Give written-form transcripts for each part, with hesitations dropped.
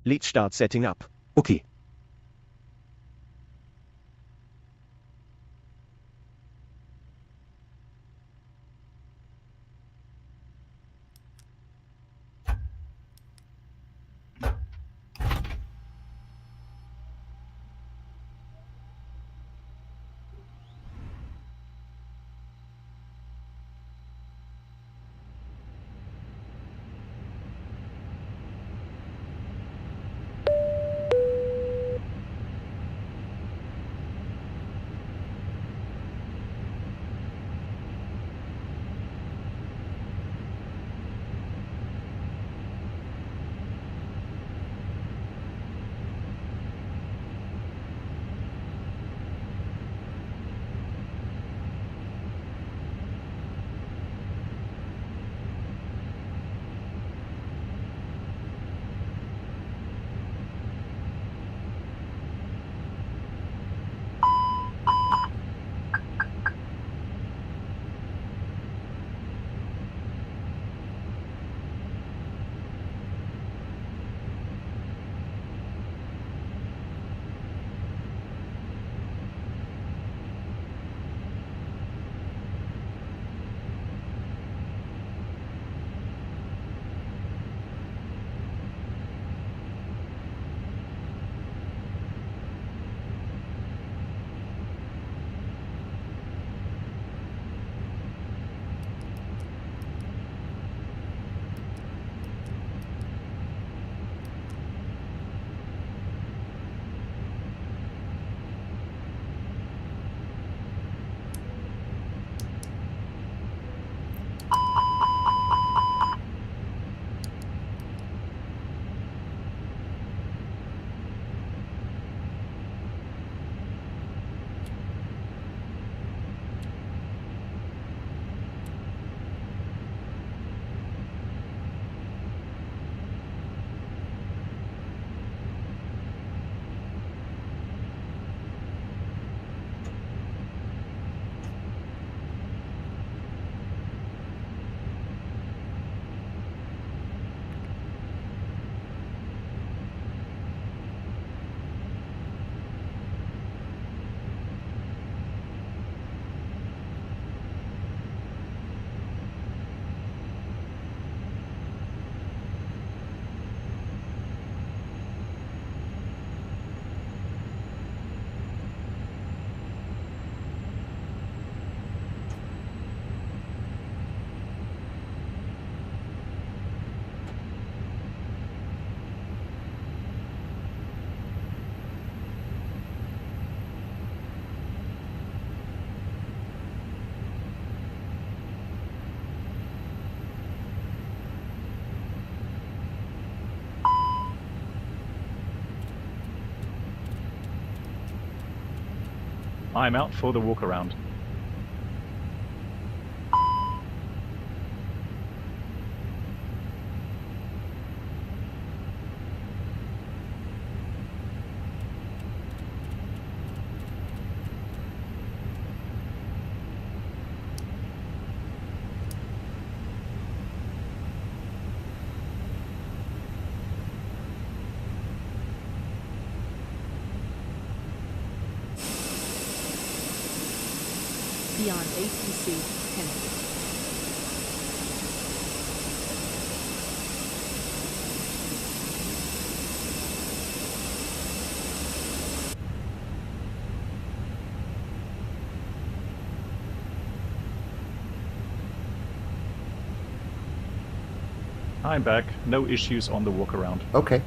Lead start setting up. Okay. I'm out for the walk around. Beyond ATC, Fenix. I'm back. No issues on the walk around. Okay.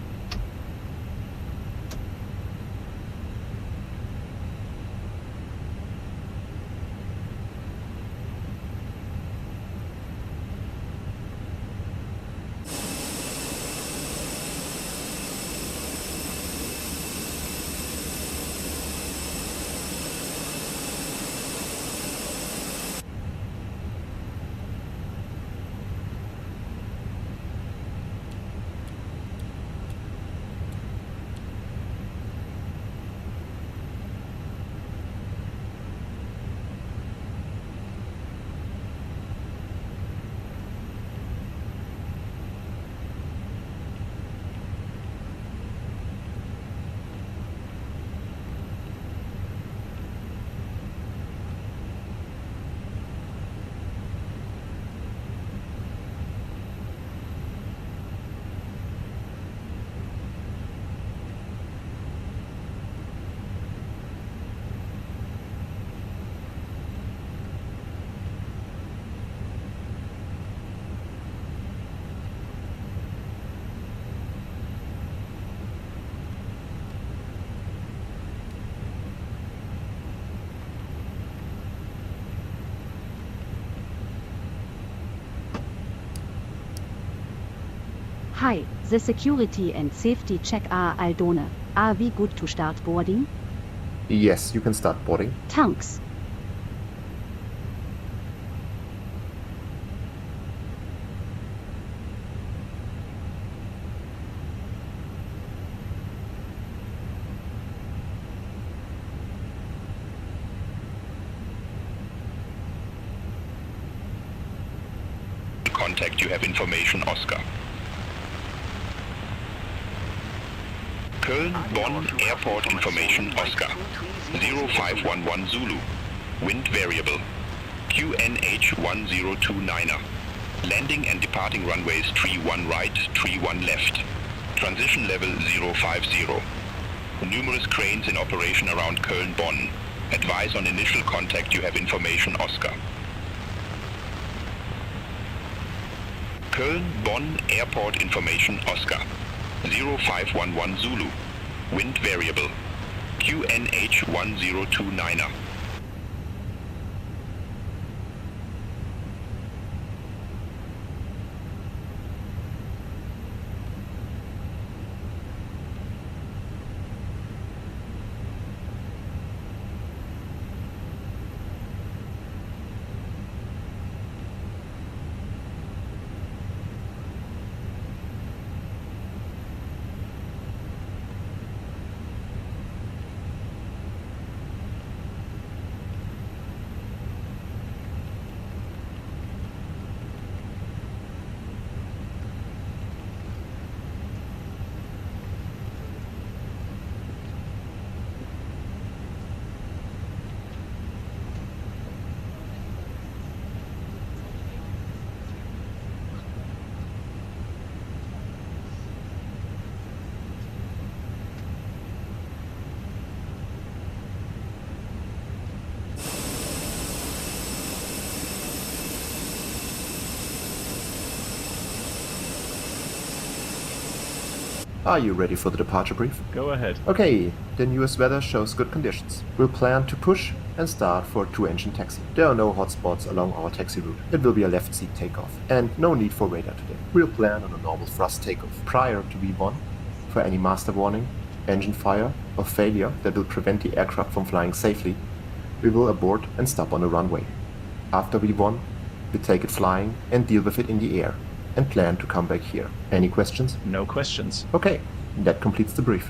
Hi, the security and safety check are all done. Are we good to start boarding? Yes, you can start boarding. Thanks. Contact, you have information, Oscar. Köln, Bonn, airport information, Oscar. 0511 Zulu. Wind variable. QNH 1029er. Landing and departing runways 31 right, 31 left. Transition level 050. Numerous cranes in operation around Köln, Bonn. Advise on initial contact, you have information, Oscar. Köln, Bonn, airport information, Oscar. 0511 Zulu. Wind variable. QNH 1029er. Are you ready for the departure brief? Go ahead. Okay, the newest weather shows good conditions. We'll plan to push and start for a 2-engine taxi. There are no hotspots along our taxi route. It will be a left seat takeoff. And no need for radar today. We'll plan on a normal thrust takeoff. Prior to V1, for any master warning, engine fire, or failure that will prevent the aircraft from flying safely, we will abort and stop on the runway. After V1, we take it flying and deal with it in the air, and plan to come back here. Any questions? No questions. Okay, that completes the brief.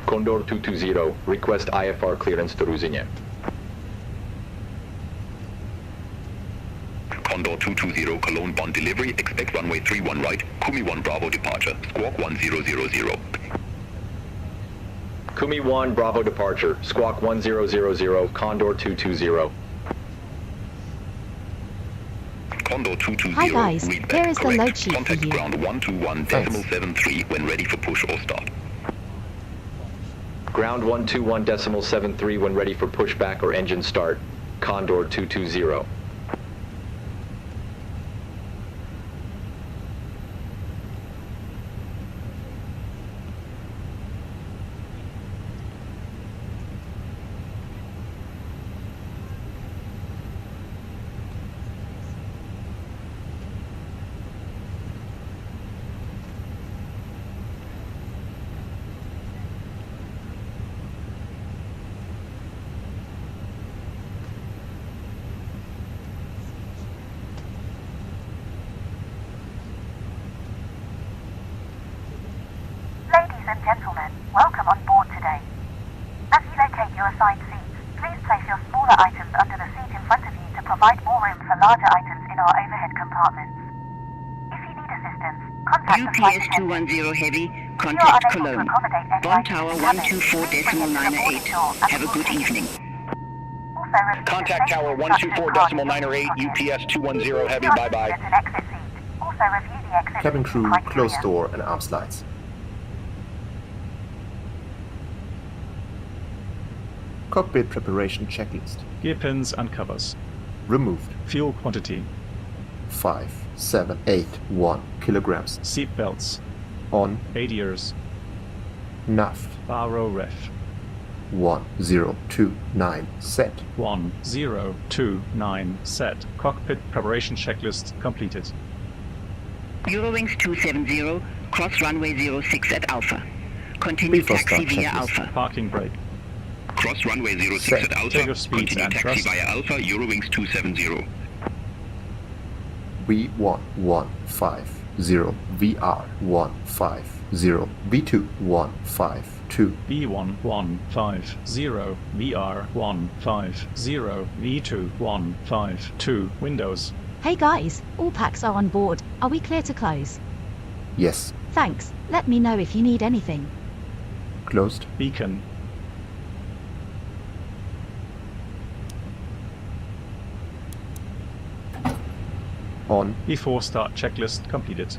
Condor 220, request IFR clearance to Ruzyně. Condor 220 Cologne Bond delivery. Expect runway 31 right. Kumi 1 Bravo departure. Squawk 1000. Kumi 1 Bravo departure. Squawk 1000. Condor 220. Condor 220. Hi guys, read back here is the correct. load sheet for Contact you. ground 121.73 when ready for push or start. Ground 121.73 when ready for pushback or engine start. Condor 220. Ladies and gentlemen, welcome on board today. As you locate your assigned seats, please place your smaller items under the seat in front of you to provide more room for larger items in our overhead compartments. If you need assistance, contact the flight UPS attendant. 210 Heavy, If you are contact unable to Cologne. accommodate any Bond items Tower in cabin, please bring it to the boarding 124.908. door and Have a we will good take it. evening. Also, review Contact the Tower safety instructions card 124.908. in your pocket. UPS 210 Heavy. If you are Bye bye. seated at an exit seat, also review the exit Cabin seating crew, criteria. close door and arm slides. Cockpit preparation checklist. Gear pins and covers. Removed. Fuel quantity. 5781 kilograms. Seat belts. On ADRs. NAF Baro ref. 1029 set. 1029 set. Cockpit preparation checklist completed. Eurowings 270, cross runway 06 at Alpha. Continue Before taxi start via checklist. Alpha. Parking brake. Cross runway 06 Set. at Alpha. Take your speeds Continue and taxi thrust. via Alpha. Eurowings 270. V1150 VR 150 V2 152 B1150 VR 150 V2 152 Windows. Hey guys, all packs are on board. Are we clear to close? Yes. Thanks. Let me know if you need anything. Closed. Beacon. On. Before start checklist completed.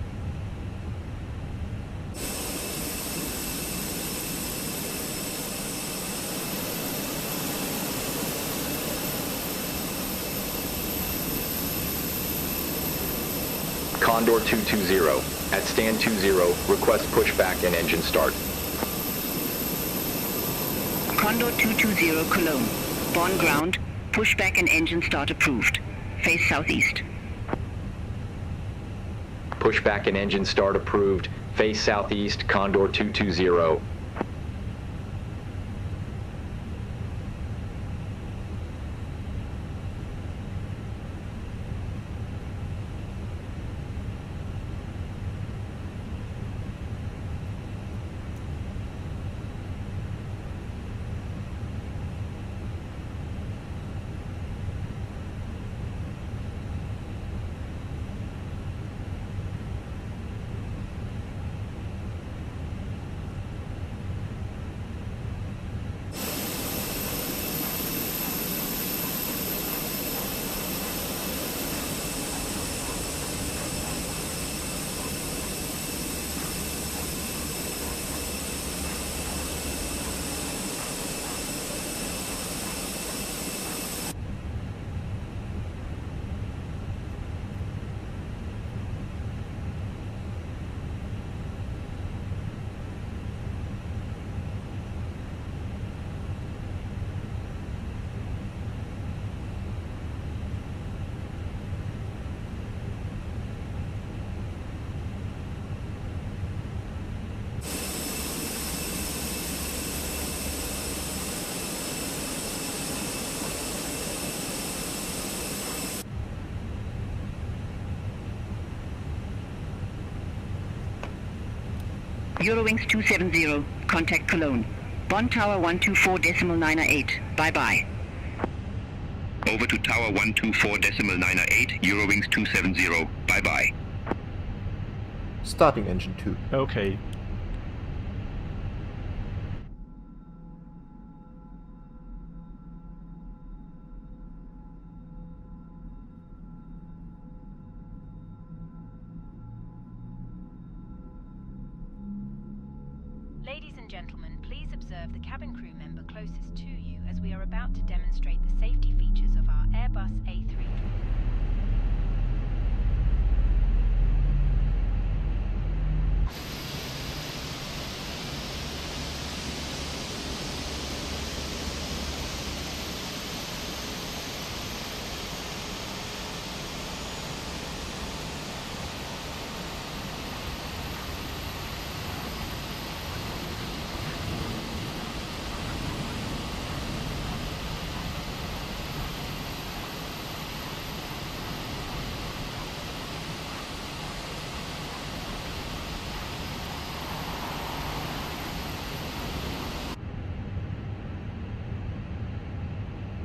Condor 220. At stand 20, request pushback and engine start. Condor 220 Cologne. Bond ground, pushback and engine start approved. Face southeast. Pushback and engine start approved. Face southeast, Condor 220. Eurowings 270, contact Cologne. Bond Tower 124.908. Bye-bye. Over to Tower 124.908, Eurowings 270. Bye-bye. Starting engine 2. Okay. Ladies and gentlemen, please observe the cabin crew member closest to you as we are about to demonstrate the safety features of our Airbus A320.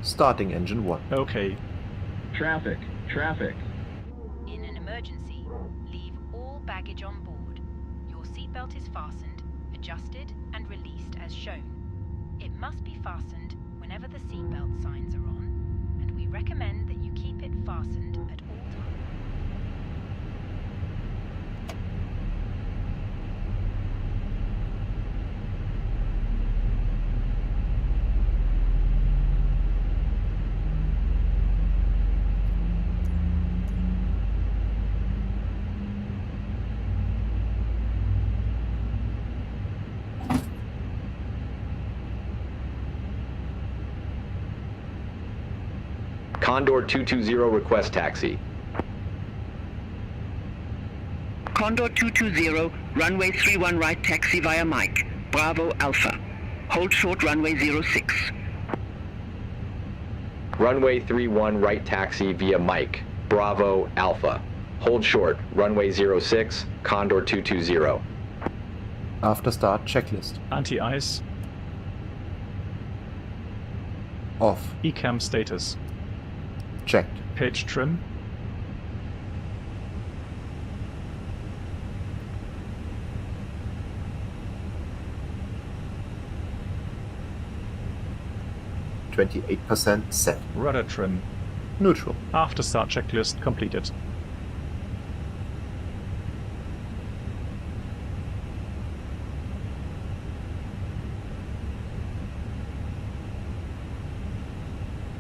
Starting engine 1. Okay. Traffic. In an emergency, leave all baggage on board. Your seatbelt is fastened, adjusted, and released as shown. It must be fastened whenever the seatbelt signs are on, and we recommend that you keep it fastened at all times. Condor 220 request taxi. Condor 220, runway 31 right taxi via Mike. Bravo Alpha. Hold short runway 06. Runway 31 right taxi via Mike. Bravo Alpha. Hold short, runway 06, Condor 220. After start checklist. Anti-ice. Off. ECAM status. Checked. Pitch trim. %28% set. Rudder trim. Neutral. After start checklist completed.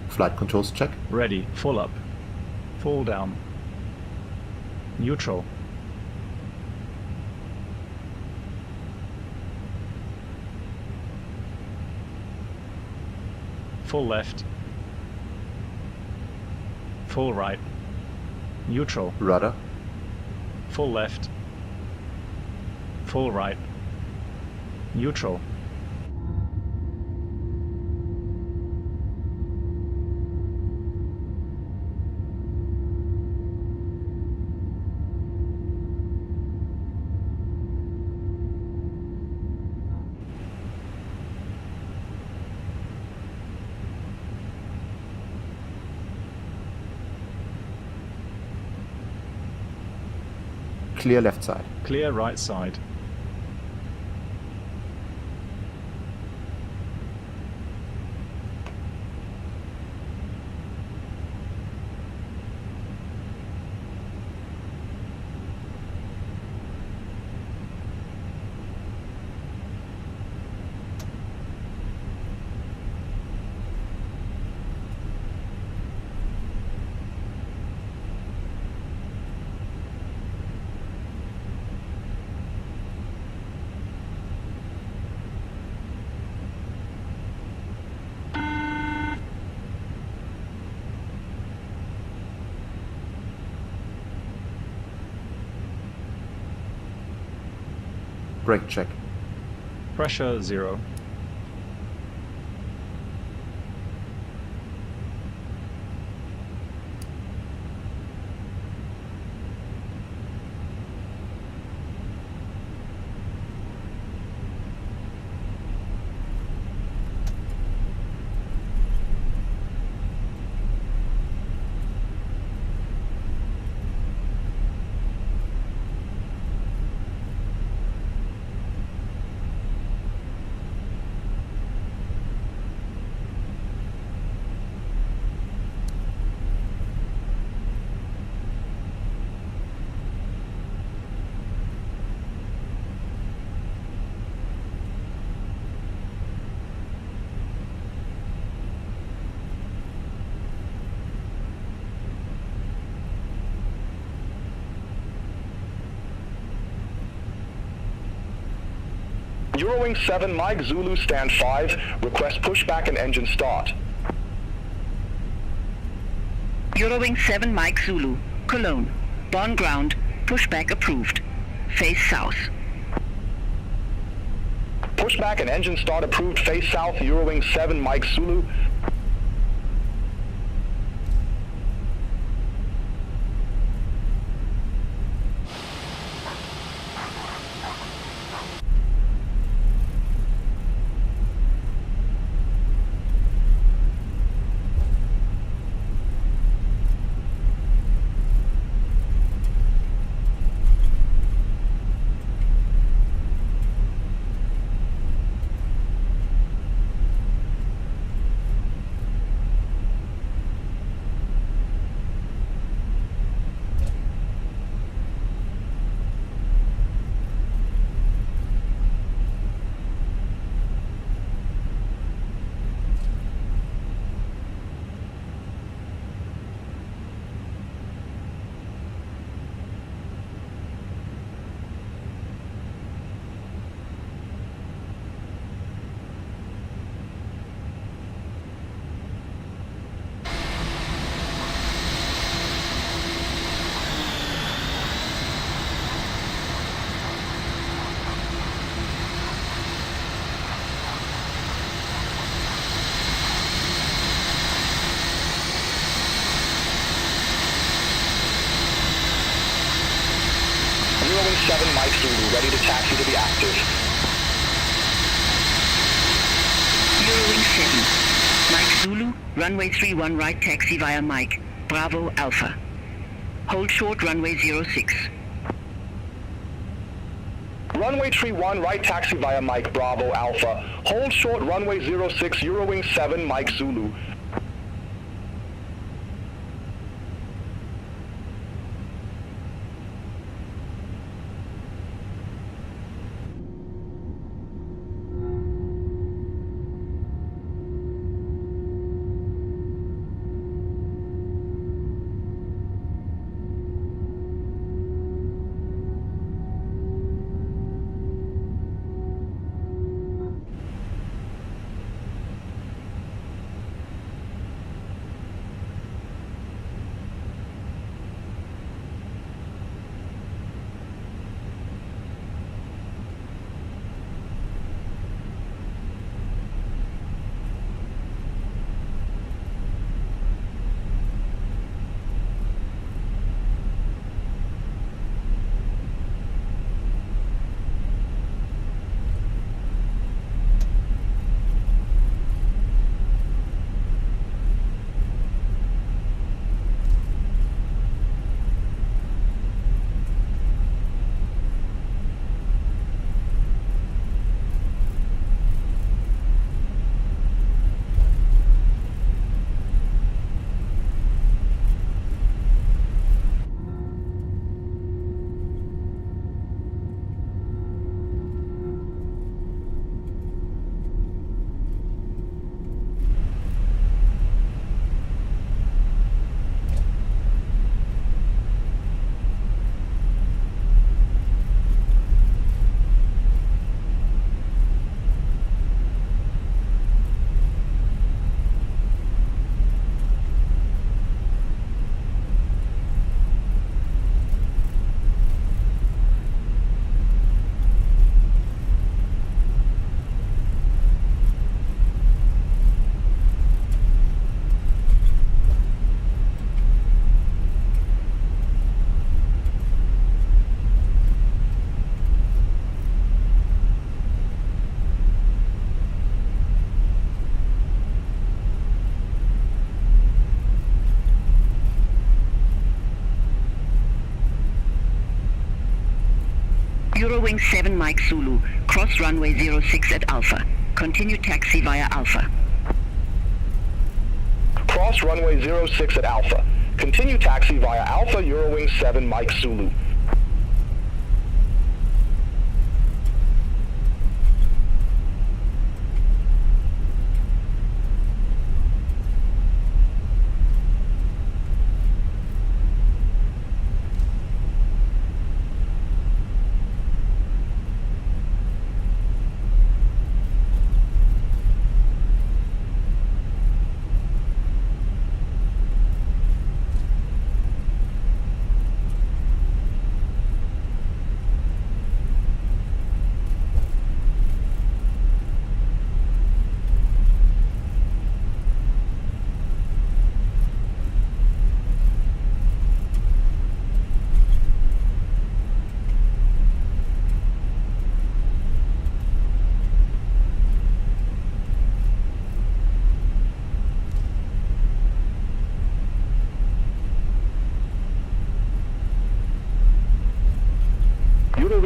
Flight controls check. Ready. Full up. Full down. Neutral. Full left. Full right. Neutral. Rudder. Full left. Full right. Neutral. Clear left side. Clear right side. Brake check. Pressure 0. Eurowing 7 Mike Zulu stand 5, request pushback and engine start. Eurowing 7 Mike Zulu, Cologne, Bonn ground, pushback approved. Face south. Pushback and engine start approved, face south, Eurowing 7 Mike Zulu. Eurowing 7 Mike Zulu, ready to taxi to the Aktive. Eurowing 7. Mike Zulu, runway 31 right taxi via Mike, Bravo Alpha. Hold short runway 06. Runway 31 right taxi via Mike, Bravo Alpha. Hold short runway 06, Eurowing 7 Mike Zulu. Eurowing 7 Mike Zulu, cross runway 06 at Alpha. Continue taxi via Alpha. Cross runway 06 at Alpha. Continue taxi via Alpha, Eurowing 7 Mike Zulu.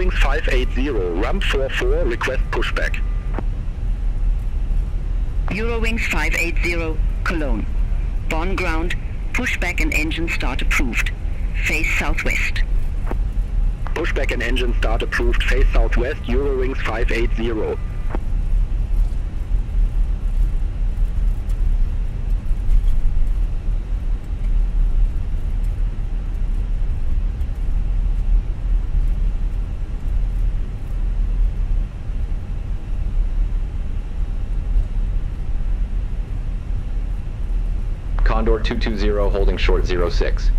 Eurowings 580, ramp 44, request pushback. Eurowings 580, Cologne. Bonn ground, pushback and engine start approved. Face southwest. Pushback and engine start approved, face southwest, Eurowings 580. Condor 220 holding short 06.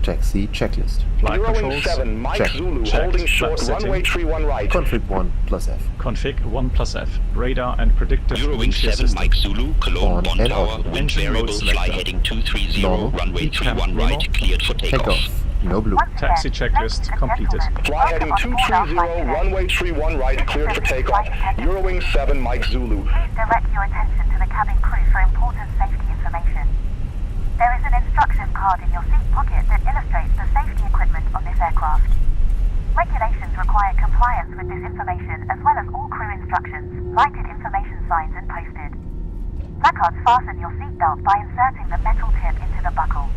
Taxi checklist. Flight Eurowings controls. 7, Mike Check. Zulu, Checked. holding short, Flap runway setting. 31 right. Config 1 plus F. Config 1 plus F. Radar and predictive Eurowings wind shear 7, system. Mike Zulu, Cologne, On Bonn and Tower, off. wind Engine mode variable, fly selector. heading 230, Normal. runway Heat 31 map right, cleared for takeoff. Takeoff. No blue. Once Taxi again, checklist ladies and completed. gentlemen, Fly heading welcome on board our 230, flight today. runway 31 right, cleared for takeoff. Eurowings 7, Mike Zulu. Please direct your attention to the cabin crew for important safety information. There is an instruction card in your seat pocket that illustrates the safety equipment on this aircraft. Regulations require compliance with this information as well as all crew instructions, lighted information signs and posted. Placards fasten your seatbelt by inserting the metal tip into the buckle.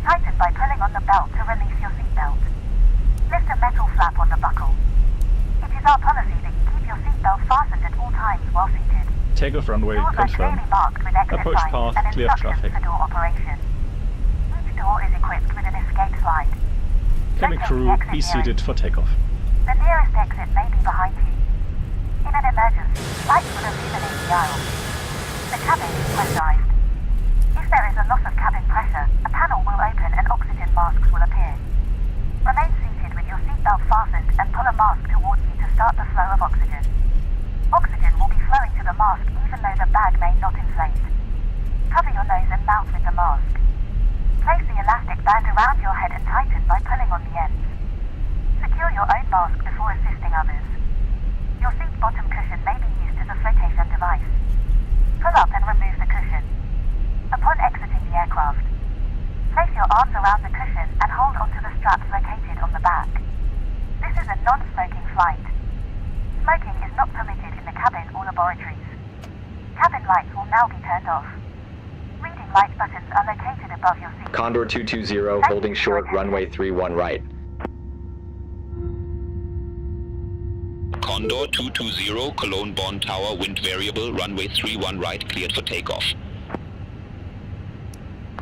Tighten by pulling on the belt to release your seatbelt. Lift a metal flap on the buckle. It is our policy that you keep your seatbelt fastened at all times while seated. Takeoff runway Doors are confirmed. clearly marked with exit Approach signs path, and clear of instructions traffic. for door operation. Each door is equipped with an escape slide. Cabin Locate crew, the exit be seated for takeoff. The nearest exit may be behind you. In an emergency, lights will illuminate the aisle. The cabin is pressurized. If there is a loss of cabin pressure, a panel will open and oxygen masks will appear. Remain seated with your seatbelt fastened and pull a mask towards you to start the flow of oxygen. Oxygen will be flowing to the mask even though the bag may not inflate. Cover your nose and mouth with the mask. Place the elastic band around your head and tighten by pulling on the ends. Secure your own mask before assisting others. Your seat bottom cushion may be used as a flotation device. Pull up and remove the cushion. Upon exiting the aircraft, place your arms around the cushion and hold onto the straps located on the back. This is a non-smoking flight. Smoking is not permitted in the cabin or laboratories. Cabin lights will now be turned off. Reading light buttons are located above your seat. Condor 220 holding short, runway 31 right. Condor 220, Cologne, Bonn Tower, wind variable, runway 31 right, cleared for takeoff.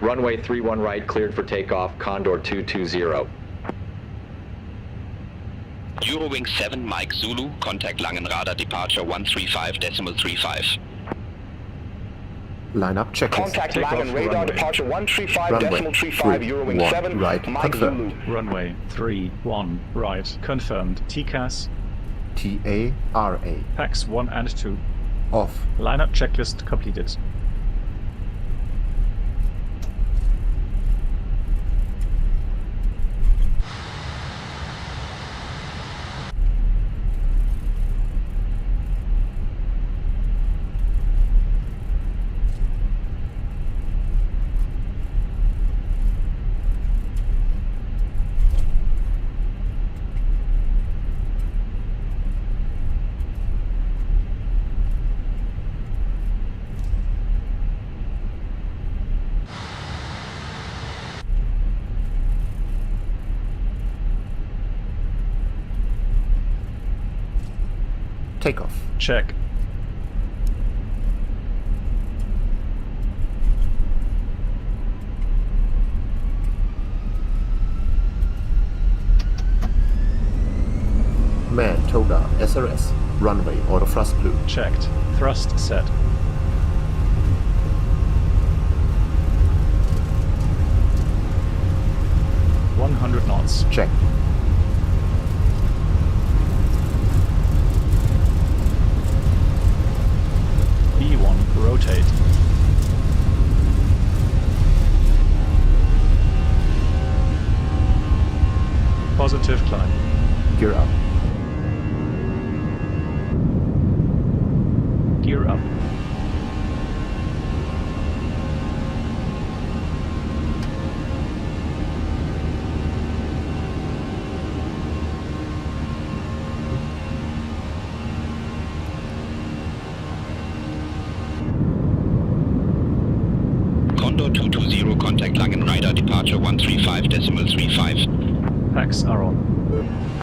Runway 31 right, cleared for takeoff, Condor 220. Eurowings 7, Mike Zulu, contact Langenrader departure 135.35. Line up checklist. Contact Takeoff Langen radar runway. departure Runway 135.35, Eurowings 1 7, right, Mike confirmed. Zulu. Runway 31 right confirmed. TCAS, TARA. PAX 1 and 2. Off. Lineup checklist completed. Takeoff. Check. Man, Toga, SRS. Runway, auto thrust blue. Checked. Thrust set. .100 knots. Check. B1, rotate. Positive climb. Gear up. Gear up. Condor 220, contact Langen Radar, departure 135.35. Packs are on.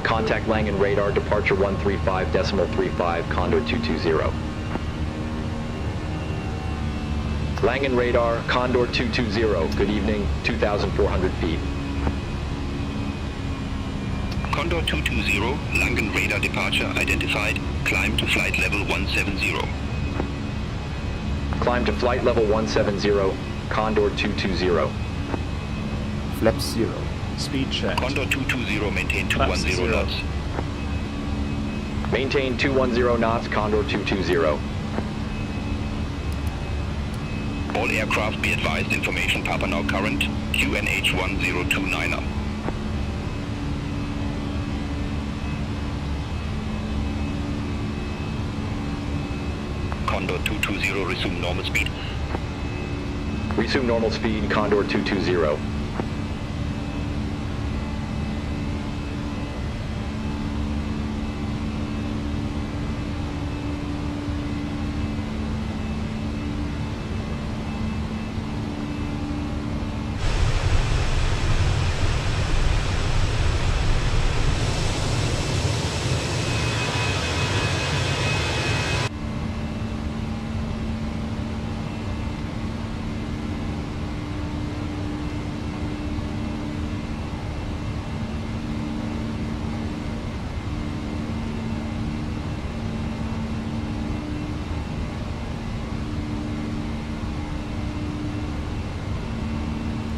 Contact Langen Radar, departure 135.35, Condor 220. Langen Radar, Condor 220, good evening, 2,400 feet. Condor 220, Langen Radar, departure identified, climb to flight level 170. Climb to flight level 170, Condor 220. Flaps 0. Speed check. Condor 220, maintain Flaps 210 0. knots. Maintain 210 knots, Condor 220. All aircraft be advised, information Papa now current, QNH 1029er. Condor 220, resume normal speed. Resume normal speed, Condor 220.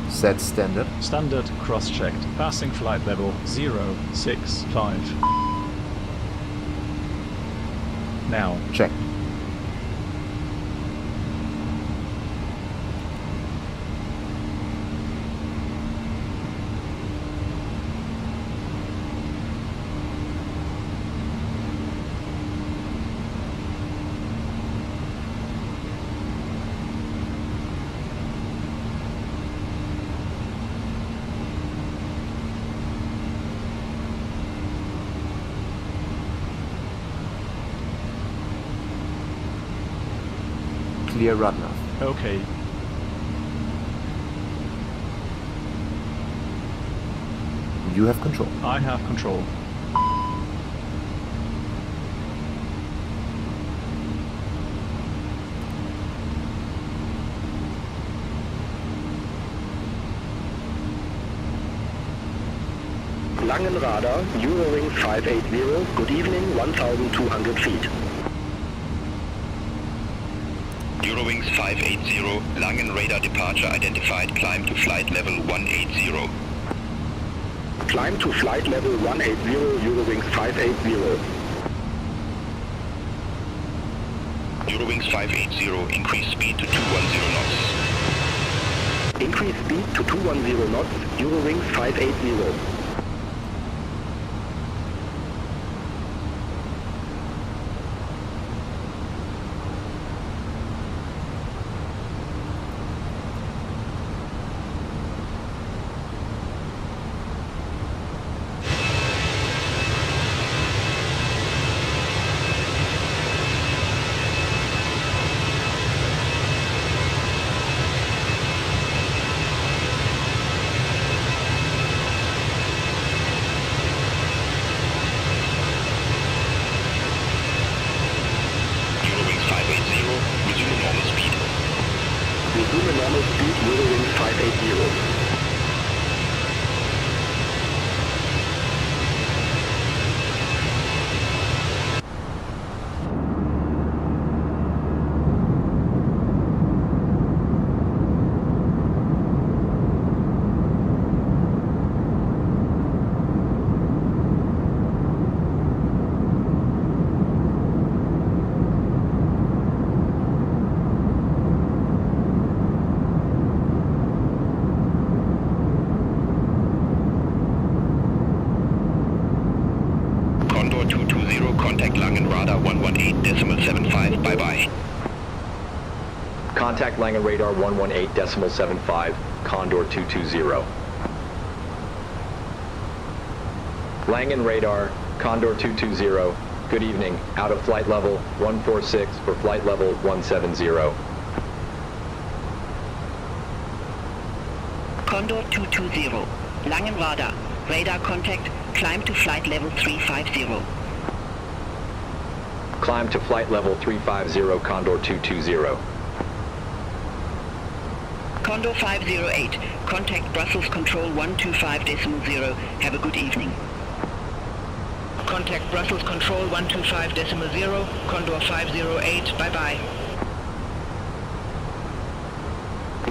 Set standard. Standard cross-checked. Passing flight level 065. Now. Check. Clear runner. Okay. You have control. I have control. Langen Radar, Eurowing 580, good evening, 1,200 feet. Eurowings 580, Langen Radar, departure identified, climb to flight level 180. Climb to flight level 180, Eurowings 580. Eurowings 580, increase speed to 210 knots. Increase speed to 210 knots, Eurowings 580. speed, Eurowings 580. Condor 220, contact Langen radar 118.75, bye-bye. Contact Langen radar 118.75, Condor 220. Langen radar, Condor 220, good evening, out of flight level 146 for flight level 170. Condor 220, Langen radar, radar contact, climb to flight level 350. Climb to flight level 350, Condor 220. Condor 508, contact Brussels Control 125.0, have a good evening. Contact Brussels Control 125.0, Condor 508, bye-bye.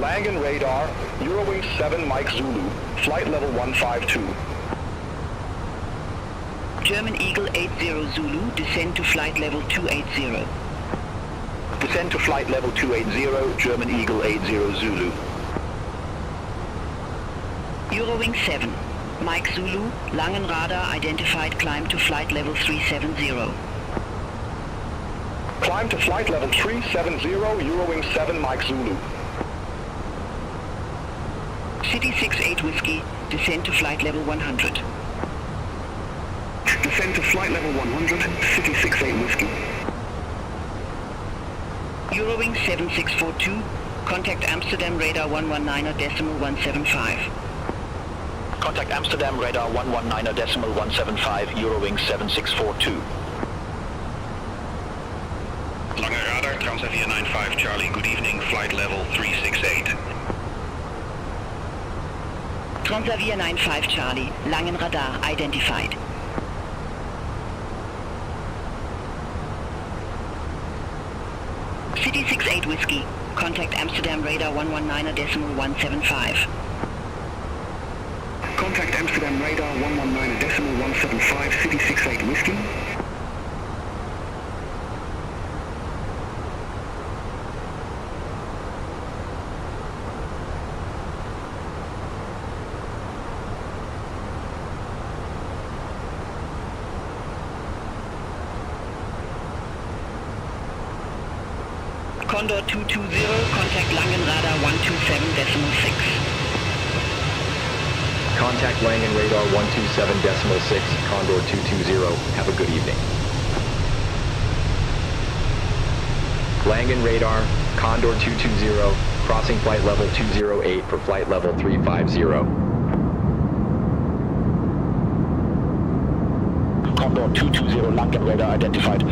Langen radar, Eurowings 7 Mike Zulu, flight level 152. German Eagle 80 Zulu, descend to flight level 280. Descend to flight level 280, German Eagle 80 Zulu. Eurowings 7, Mike Zulu, Langen radar identified, climb to flight level 370. Climb to flight level 370, Eurowings 7 Mike Zulu. City 68 Whiskey, descend to flight level 100. Descend to flight level 100, City 68 Whiskey. Eurowings 7642, contact Amsterdam radar 119.175. Contact Amsterdam radar 119.175, Eurowings 7642. Langen radar, Transavia 95 Charlie, good evening, flight level 368. Transavia 95 Charlie, Langen radar identified. City 68 Whiskey, contact Amsterdam radar 119.175. Contact Amsterdam radar 119.175, City 68 Whiskey. Condor 220, contact Langen radar 127.6. Contact Langen radar 127.6, Condor 220, have a good evening. Langen radar, Condor 220, crossing flight level 208 for flight level 350. Condor 220, Langen radar identified.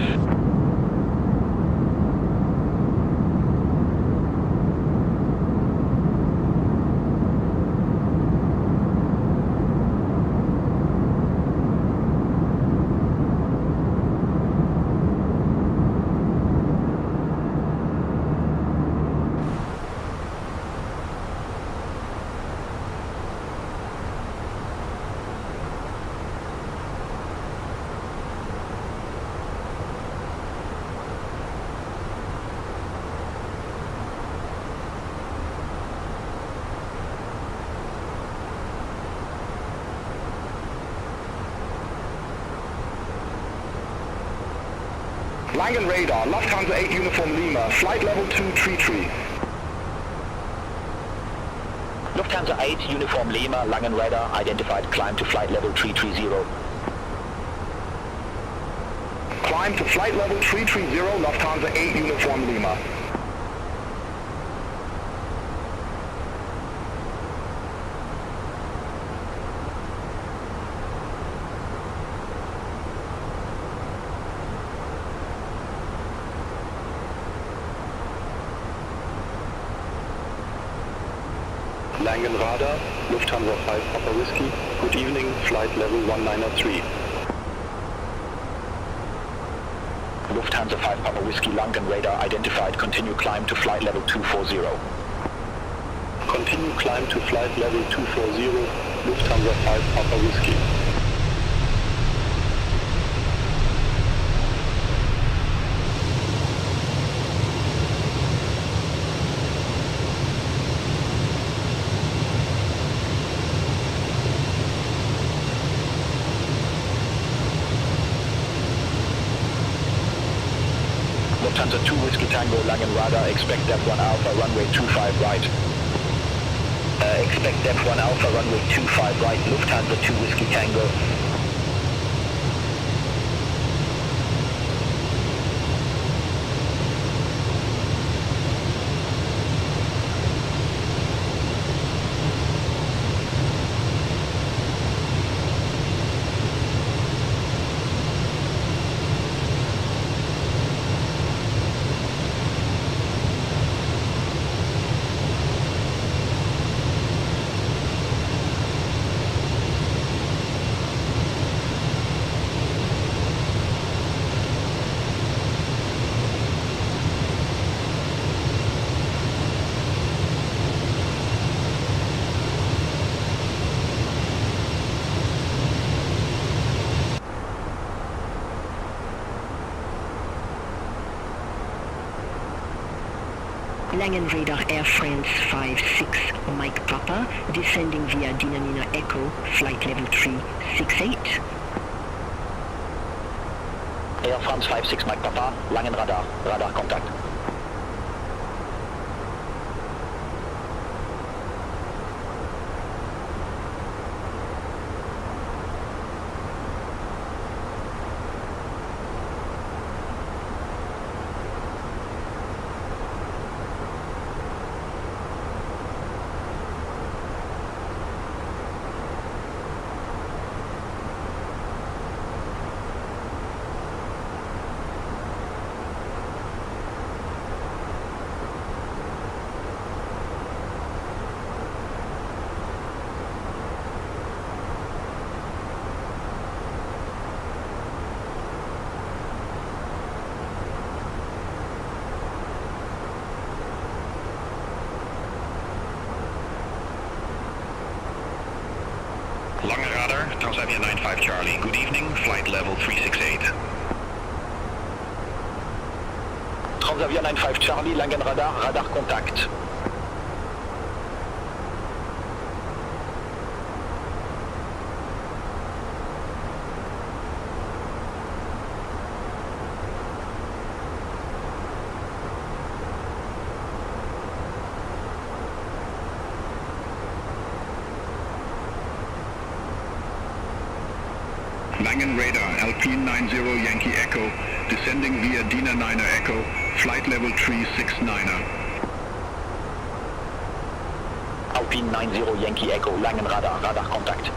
Langen radar, Lufthansa 8 Uniform Lima, flight level 233. Lufthansa 8 Uniform Lima, Langen radar identified, climb to flight level 330. Climb to flight level 330, Lufthansa 8 Uniform Lima. Langen Radar, Lufthansa 5 Papa Whiskey. Good evening, flight level 193. Lufthansa 5 Papa Whiskey Langen radar identified. Continue climb to flight level 240. Continue climb to flight level 240, Lufthansa 5 Papa Whiskey. Lufthansa 2 Whiskey Tango Langen radar, expect depth 1 Alpha runway 25 right. Expect depth 1 Alpha runway 25 right, Lufthansa 2 Whiskey Tango. Langen Radar Air France 56, Mike Papa, descending via Dinamina Echo, flight level 368. Air France 56 Mike Papa, Langen radar, radar contact. Langen radar, Transavia 95 Charlie, good evening, flight level 368. Transavia 95 Charlie, Langen radar, radar contact. Langen radar, Alpine 90 Yankee Echo, descending via Dina 9 Echo, flight level 369er. Alpine 90 Yankee Echo, Langen radar, radar contact.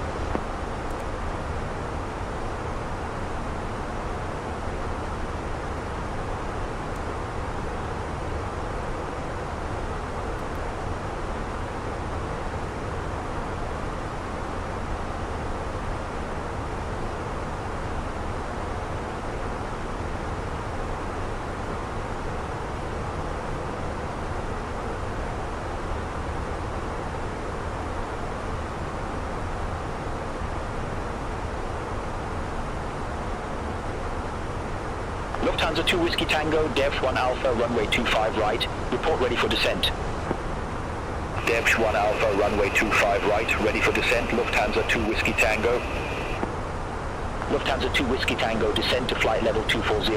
Lufthansa 2 Whiskey Tango, Dev 1 Alpha, runway 25 right, report ready for descent. Dev 1 Alpha, runway 25 right, ready for descent, Lufthansa 2 Whiskey Tango. Lufthansa 2 Whiskey Tango, descend to flight level 240.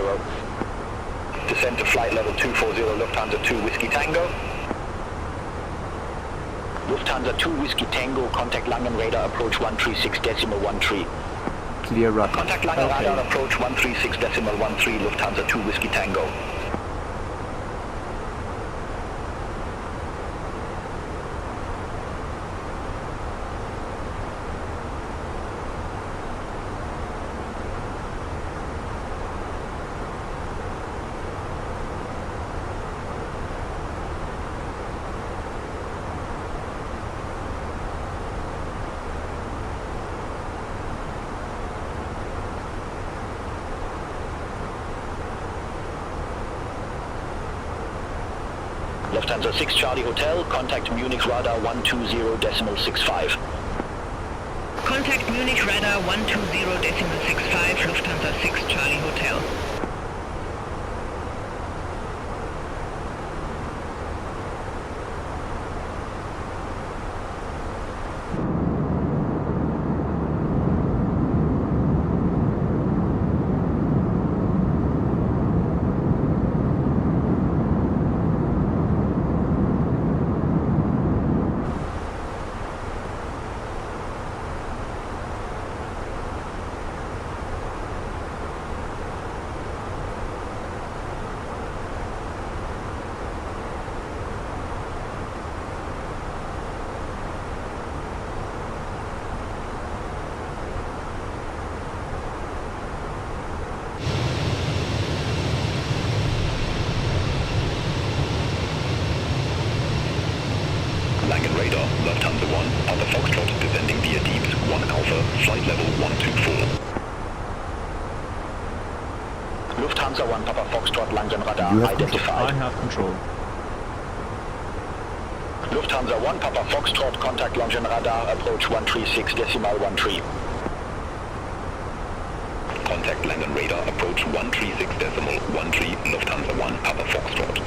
Descend to flight level 240, Lufthansa 2 Whiskey Tango. Lufthansa 2 Whiskey Tango, contact Langen radar, approach 136.13. Clear run. Contact Langen radar, approach 136.13, Lufthansa 2 Whiskey Tango. Lufthansa 6 Charlie Hotel, contact Munich radar 120.65. Contact Munich radar 120.65, Lufthansa 6 Charlie Hotel. Langen radar, Lufthansa 1, Papa Foxtrot, descending via Deeps, 1 Alpha, flight level 124. Lufthansa 1, Papa Foxtrot, Langen radar You have identified. I have control. Lufthansa 1, Papa Foxtrot, contact Langen radar, approach 136.13. Contact Langen radar, approach 136.13, Lufthansa 1, Papa Foxtrot.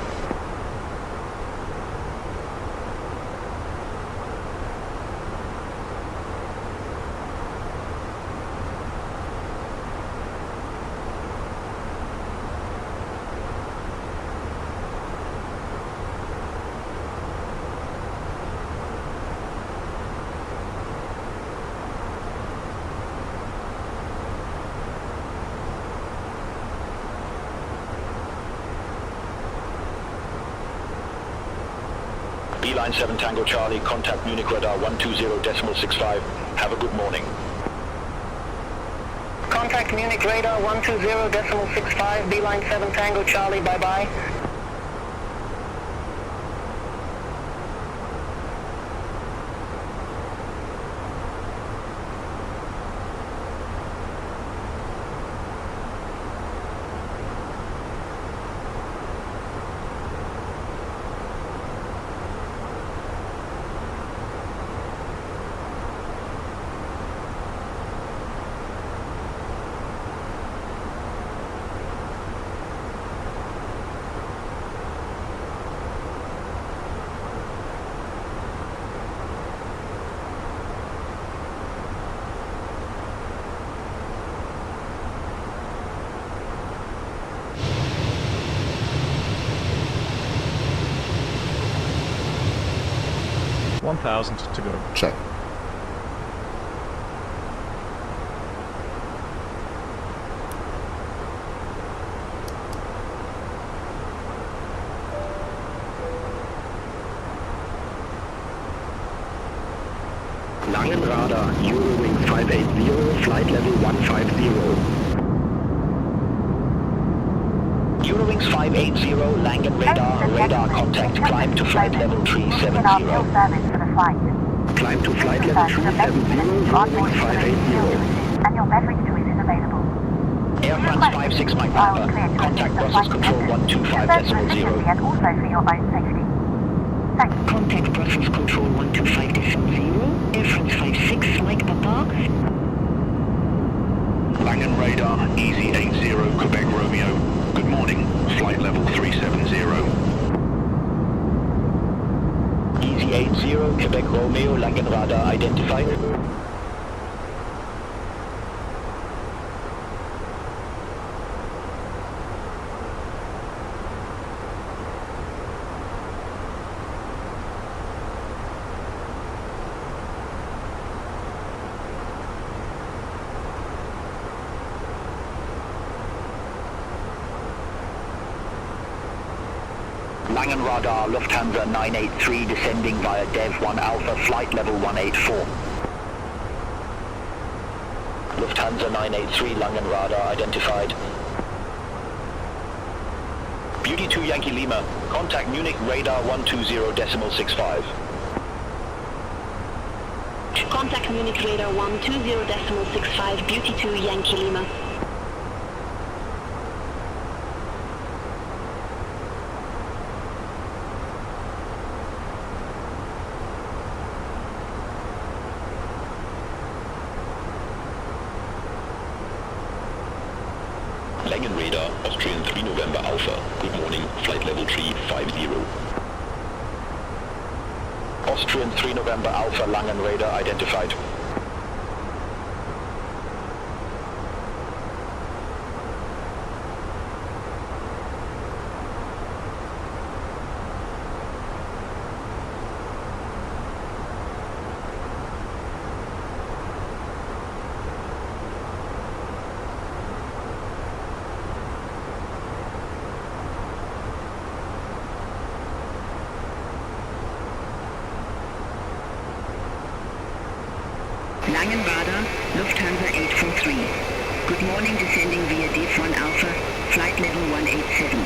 Beeline 7 Tango Charlie, contact Munich radar 120.65. Have a good morning. Contact Munich radar 120.65, Beeline 7 Tango Charlie, bye-bye. $1,000 to go. Check. Langen radar, Eurowing 580, flight level 150. Eurowings 580, Langen radar, radar contact, climb to flight level 370. Climb to flight level 370, Eurowings 580. And your beverage choice is available. Air France 56 Mike Papa, contact Brussels Control 125.0. And also for your own safety. Thank you. Contact Brussels Control 125.0, Air France 56 Mike Papa. Langen radar, Easy 80, Quebec Romeo. Good morning, flight level 370. Easy 80, Quebec Romeo, Langen radar identified. Langen radar, Lufthansa 983, descending via Dev 1 Alpha, flight level 184. Lufthansa 983, Langen radar identified. Beauty 2 Yankee Lima, contact Munich radar 120.65. Contact Munich radar 120.65, Beauty 2 Yankee Lima. Langen radar, Austrian 3 November Alpha. Good morning, flight level 350. Austrian 3 November Alpha, Langen radar identified. Langen radar, Lufthansa 843. Good morning, descending via D1 Alpha, flight level 187.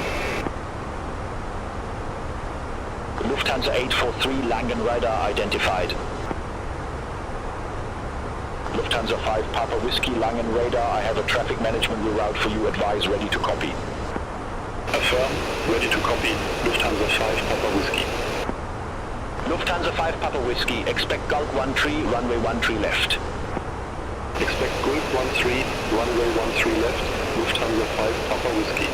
Lufthansa 843, Langen radar identified. Lufthansa 5 Papa Whiskey, Langen radar, I have a traffic management reroute for you, advise ready to copy. Affirm, ready to copy. Lufthansa 5 Papa Whiskey. Lufthansa 5 Papa Whiskey, expect Gulf 13, runway 13 left. Expect Gulf 13, runway 13 left, Lufthansa 5 Papa Whiskey.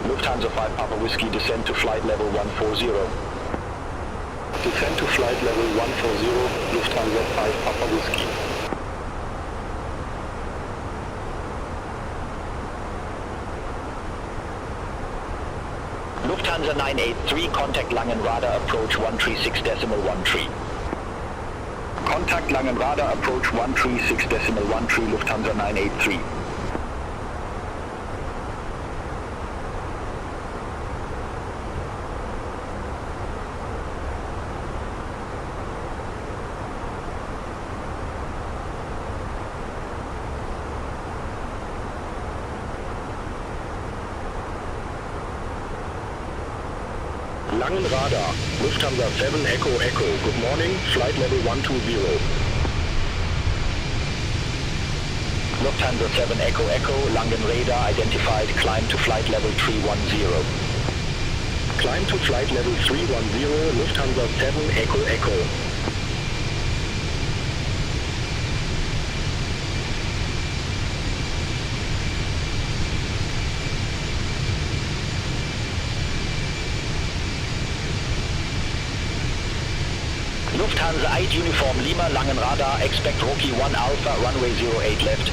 Lufthansa 5 Papa Whiskey, descend to flight level 140. Descend to flight level 140, Lufthansa 5 Papa Whiskey. Lufthansa 983, contact Langen radar approach 136.13. Contact Langen radar approach 136.13, Lufthansa 983. Langen radar, Lufthansa 7 Echo Echo, good morning, flight level 120. Lufthansa 7 Echo Echo, Langen radar identified, climb to flight level 310. Climb to flight level 310, Lufthansa 7 Echo Echo. Lufthansa 8 Uniform Lima, Langen Radar, expect Rocky 1 Alpha, runway 08 left.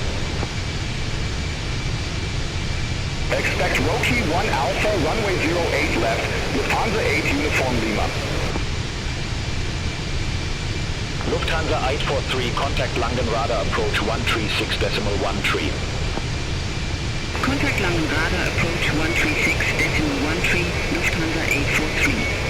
Expect Rocky 1 Alpha, runway 08 left, Lufthansa 8 Uniform Lima. Lufthansa 843, contact Langen Radar, approach 136.13. Contact Langen Radar, approach 136.13, Lufthansa 843.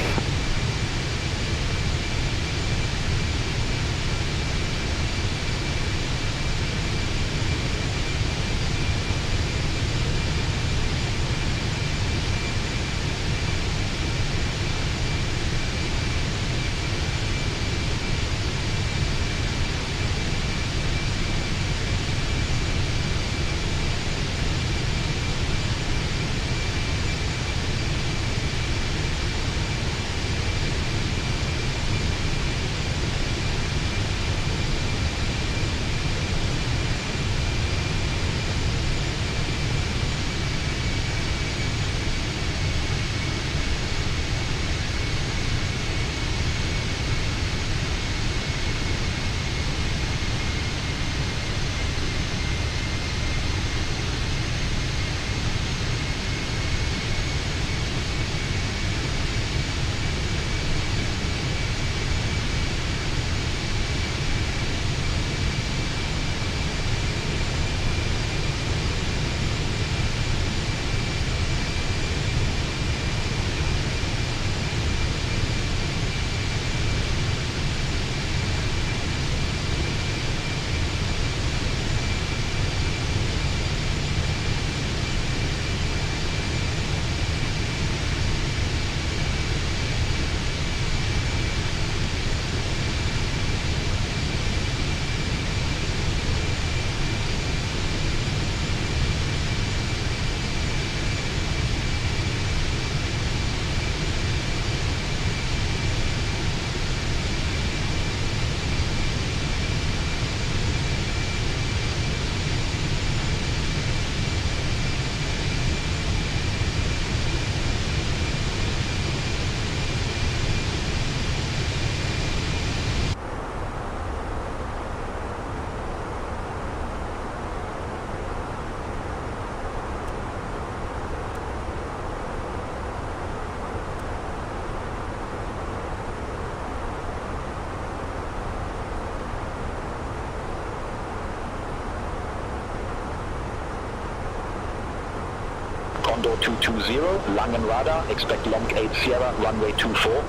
Condor 220, Langen Radar, expect Long 8 Sierra, runway 24.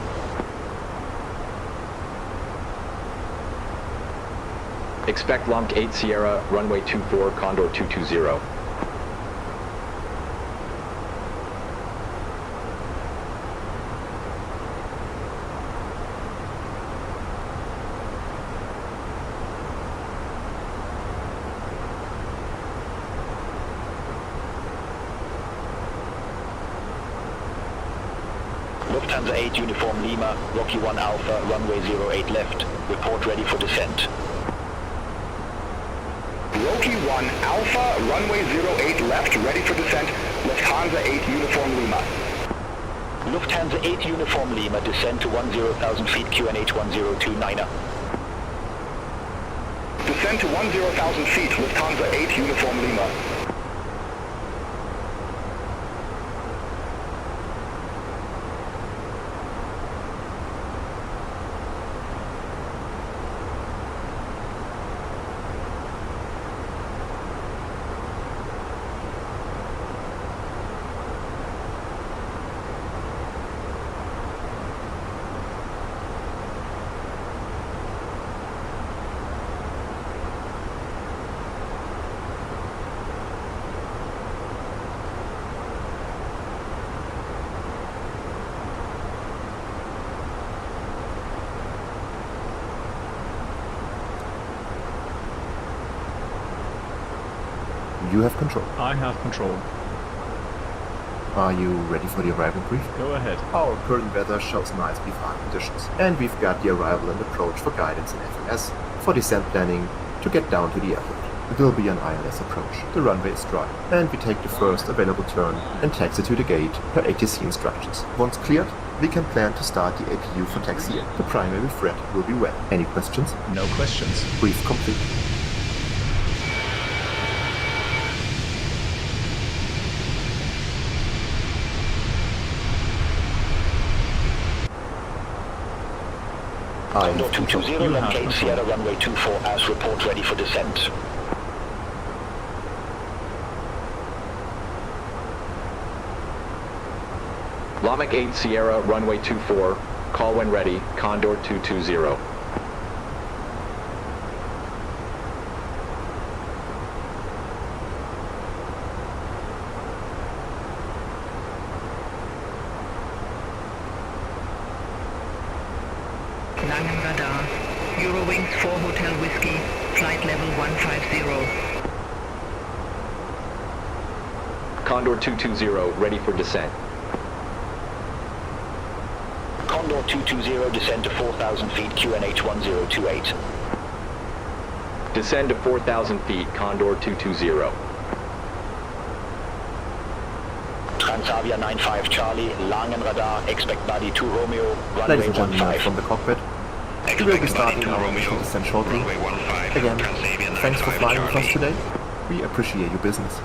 Expect Long 8 Sierra, runway 24, Condor 220. Lufthansa 8 Uniform Lima, Rocky 1 Alpha, runway 08 left. Report ready for descent. Rocky 1 Alpha, runway 08 left, ready for descent, Lufthansa 8 Uniform Lima. Lufthansa 8 Uniform Lima, descend to 10,000 feet, QNH 1029er. Descend to 10,000 feet, Lufthansa 8 Uniform Lima. You have control. I have control. Are you ready for the arrival brief? Go ahead. Our current weather shows nice VFR conditions, and we've got the arrival and approach for guidance in FMS, for descent planning to get down to the airport. It will be an ILS approach. The runway is dry, and we take the first available turn and taxi to the gate per ATC instructions. Once cleared, we can plan to start the APU for taxi. The primary threat will be wet. Any questions? No questions. Brief complete. Condor 220, locate Sierra runway 24 as report ready for descent. Lamech 8 Sierra, runway 24, call when ready, Condor 220. Langen radar, Eurowings 4 Hotel Whiskey, flight level 150. Condor 220, ready for descent. Condor 220, descend to 4,000 feet, QNH 1028. Descend to 4,000 feet, Condor 220. Transavia 95 Charlie, Langen radar, expect body 2 Romeo, runway Ladies and gentlemen, 15. from the cockpit, we will be starting our initial descent shortly. Again, thanks for flying with us today. We appreciate your business.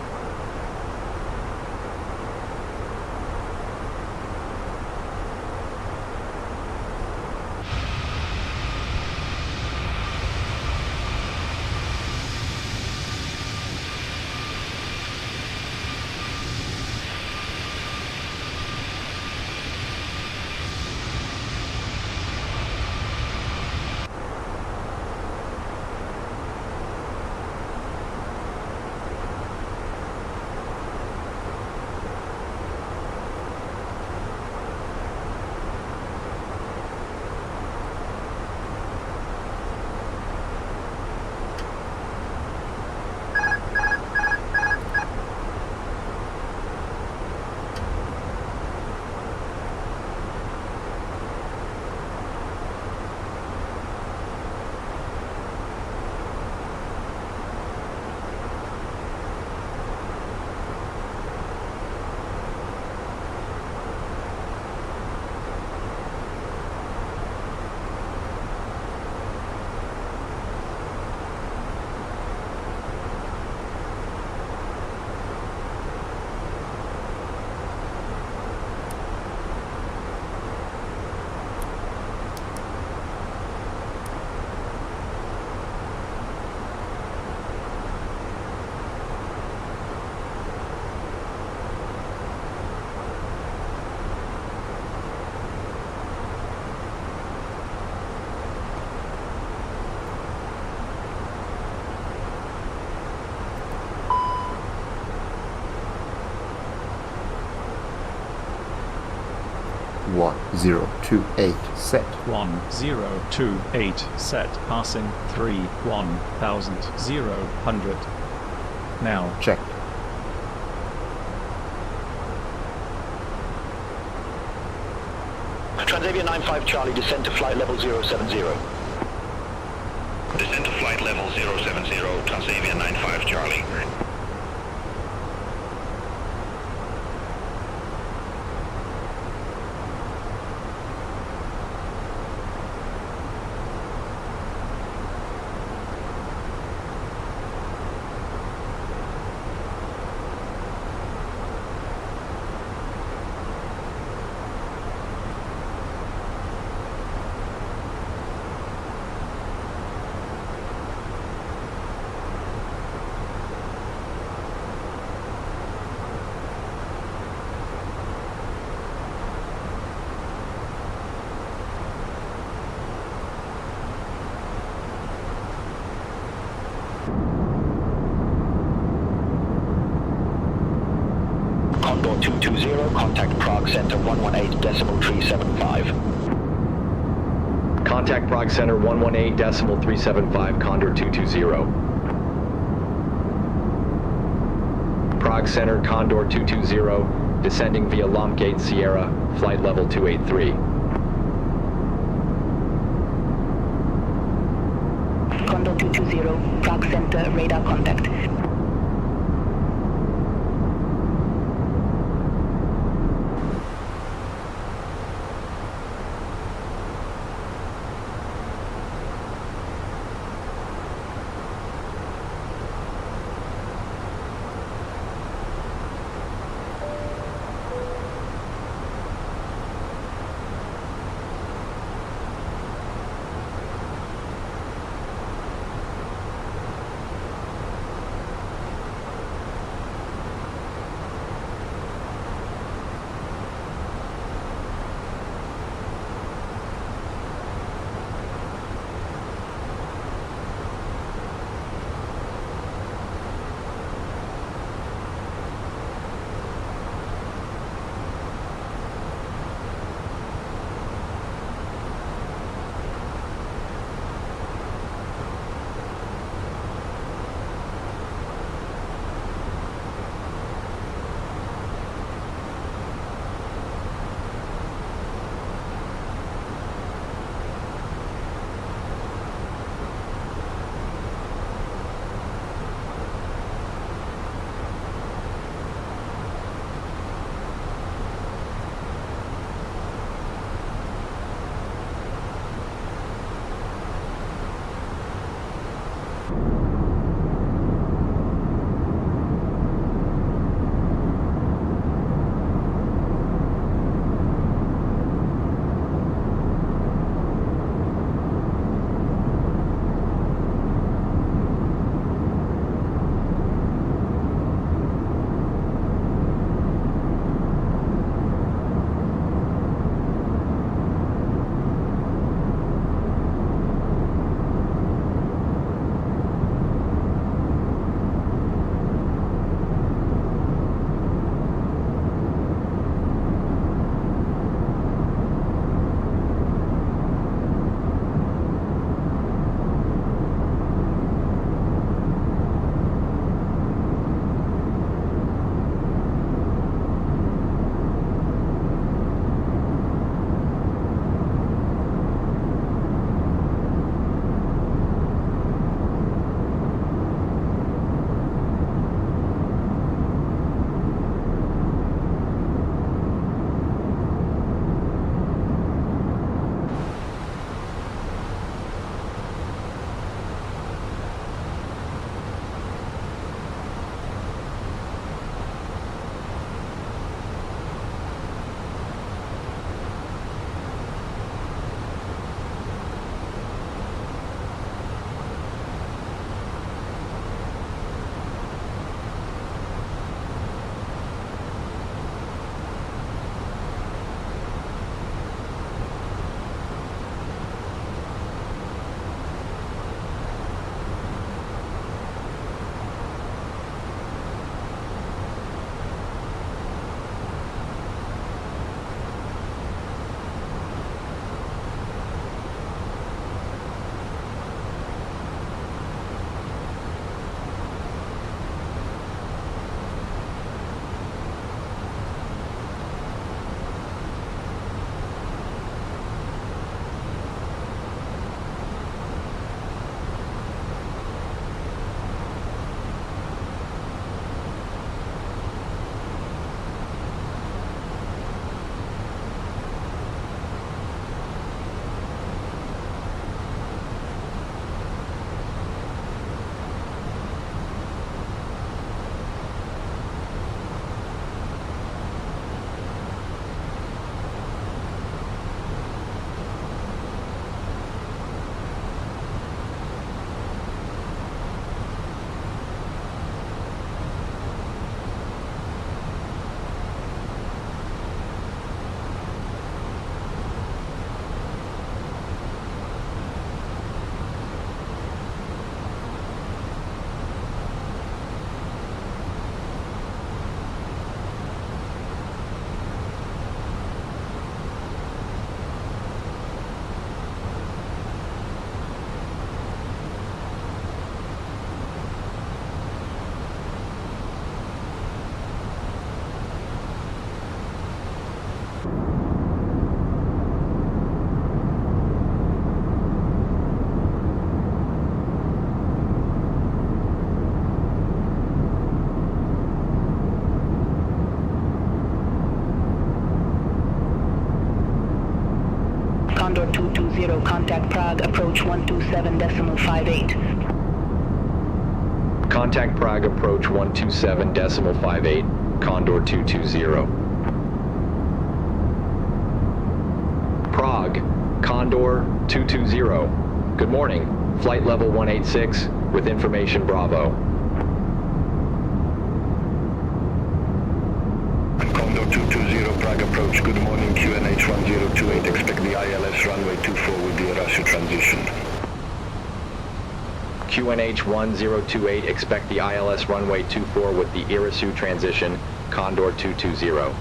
One, 028 set. 1028 set, passing 3,1000. Now. Check. Transavia 95 Charlie, descend to flight level 070. Descend to flight level 070, Transavia 95 Charlie. Condor 220, contact Prague Center 118.375. Contact Prague Center 118.375, Condor 220. Prague Center, Condor 220, descending via Lamech 8 Sierra, flight level 283. Condor 220, Prague Center, radar contact. Condor 220, contact Prague, approach 127.58. Contact Prague approach 127.58, Condor 220. Prague, Condor 220. Good morning, flight level 186 with information Bravo. Condor 220, Prague approach. Good morning, QNH 1028. Expect the ILS runway 24 with the Erasmus transition. QNH 1028, expect the ILS runway 24 with the Irisu transition, Condor 220.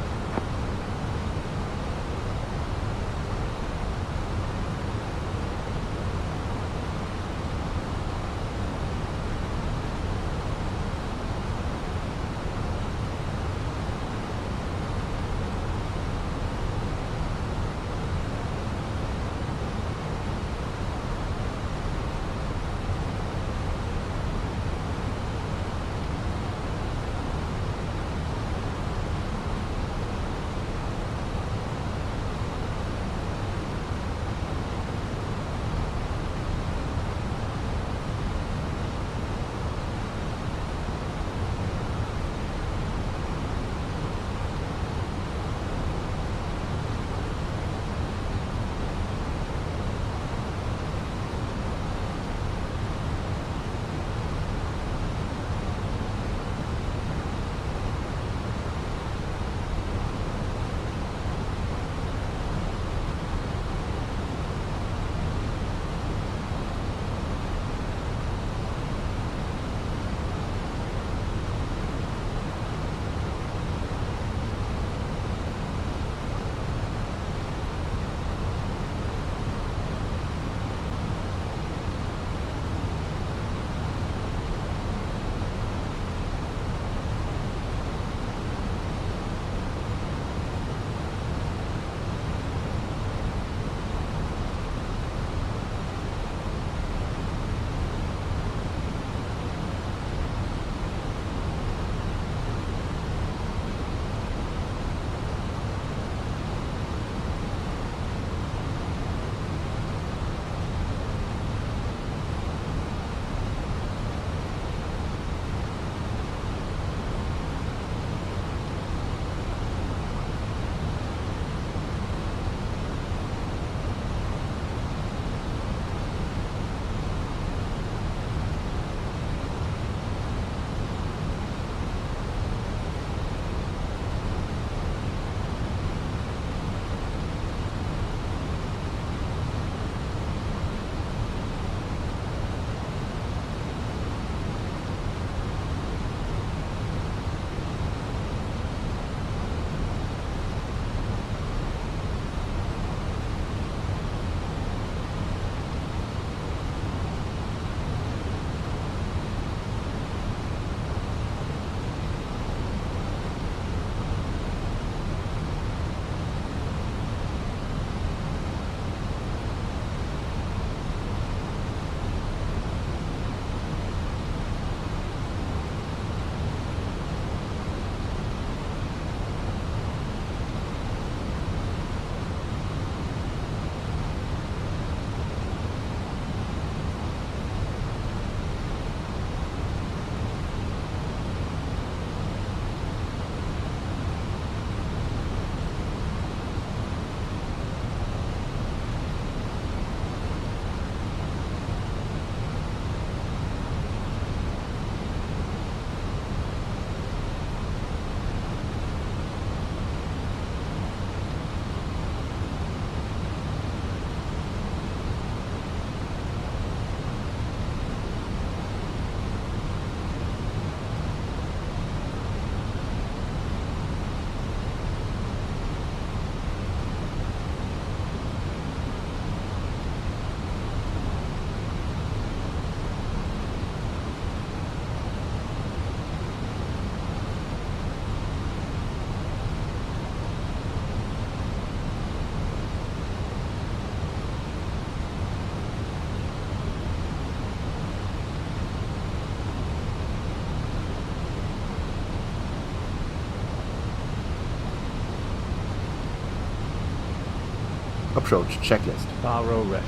Approach checklist. Baro ref.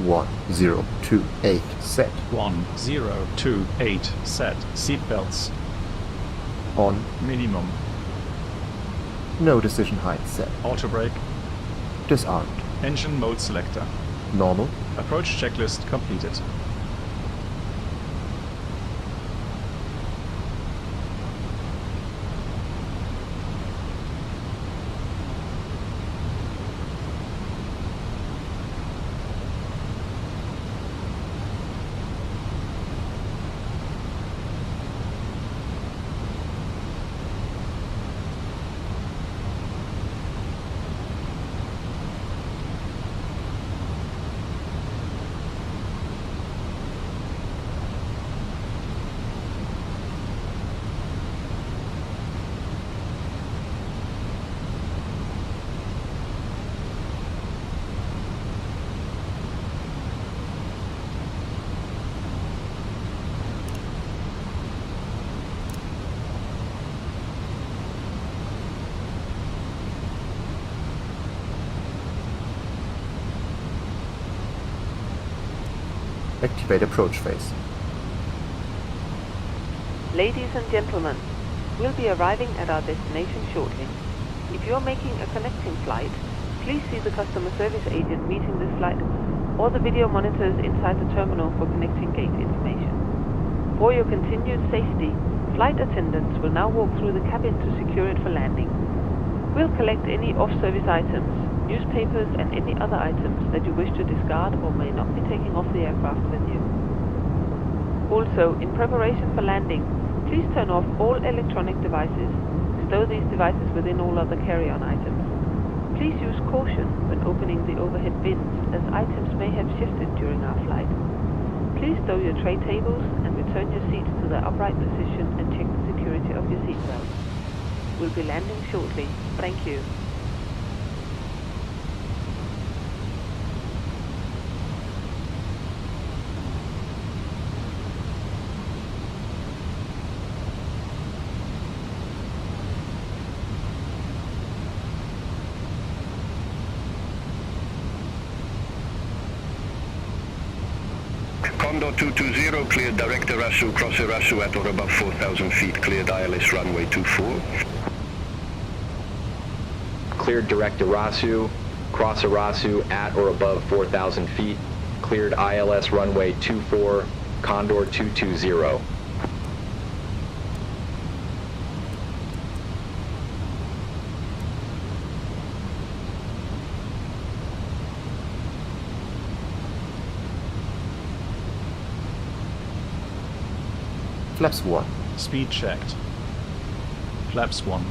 1028 set. 1028 set. Seatbelts. On. Minimum. No decision height set. Auto brake. Disarmed. Engine mode selector. Normal. Approach checklist completed. Activate approach phase. Ladies and gentlemen, we'll be arriving at our destination shortly. If you're making a connecting flight, please see the customer service agent meeting this flight or the video monitors inside the terminal for connecting gate information. For your continued safety, flight attendants will now walk through the cabin to secure it for landing. We'll collect any off-service items, newspapers and any other items that you wish to discard or may not be taking off the aircraft with you. Also, in preparation for landing, please turn off all electronic devices, stow these devices within all other carry-on items. Please use caution when opening the overhead bins, as items may have shifted during our flight. Please stow your tray tables and return your seats to their upright position and check the security of your seatbelt. We'll be landing shortly. Thank you. Condor 220, cleared direct Arasu, cross Arasu at or above 4,000 feet, cleared ILS runway 24. Cleared direct Arasu, cross Arasu at or above 4,000 feet, cleared ILS runway 24, Condor 220. Flaps 1. Speed checked. Flaps 1.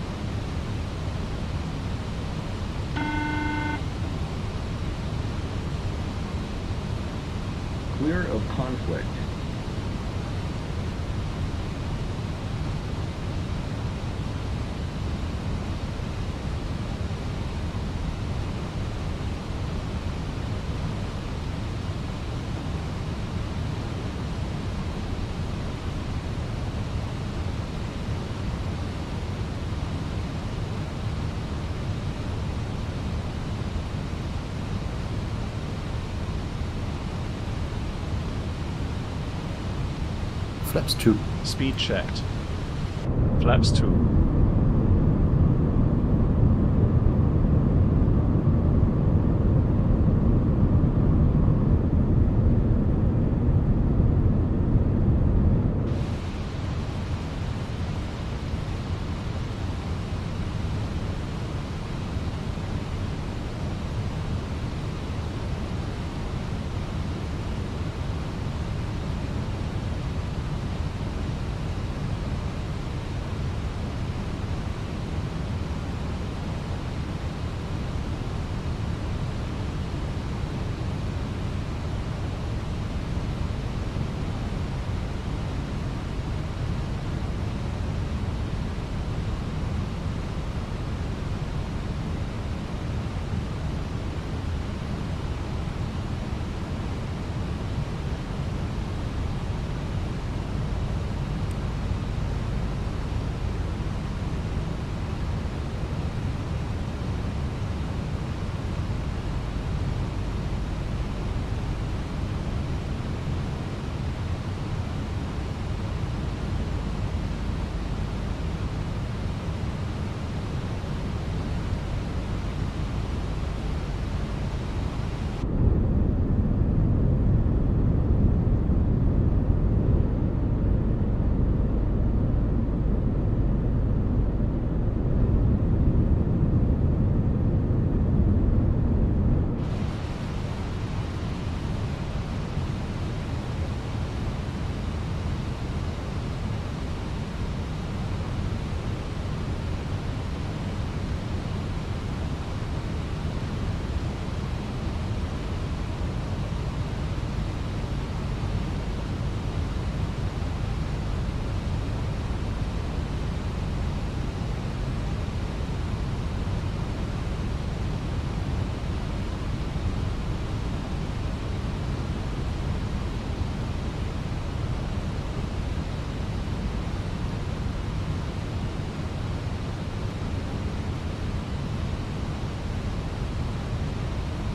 Clear of conflict. Flaps 2. Speed checked. Flaps 2.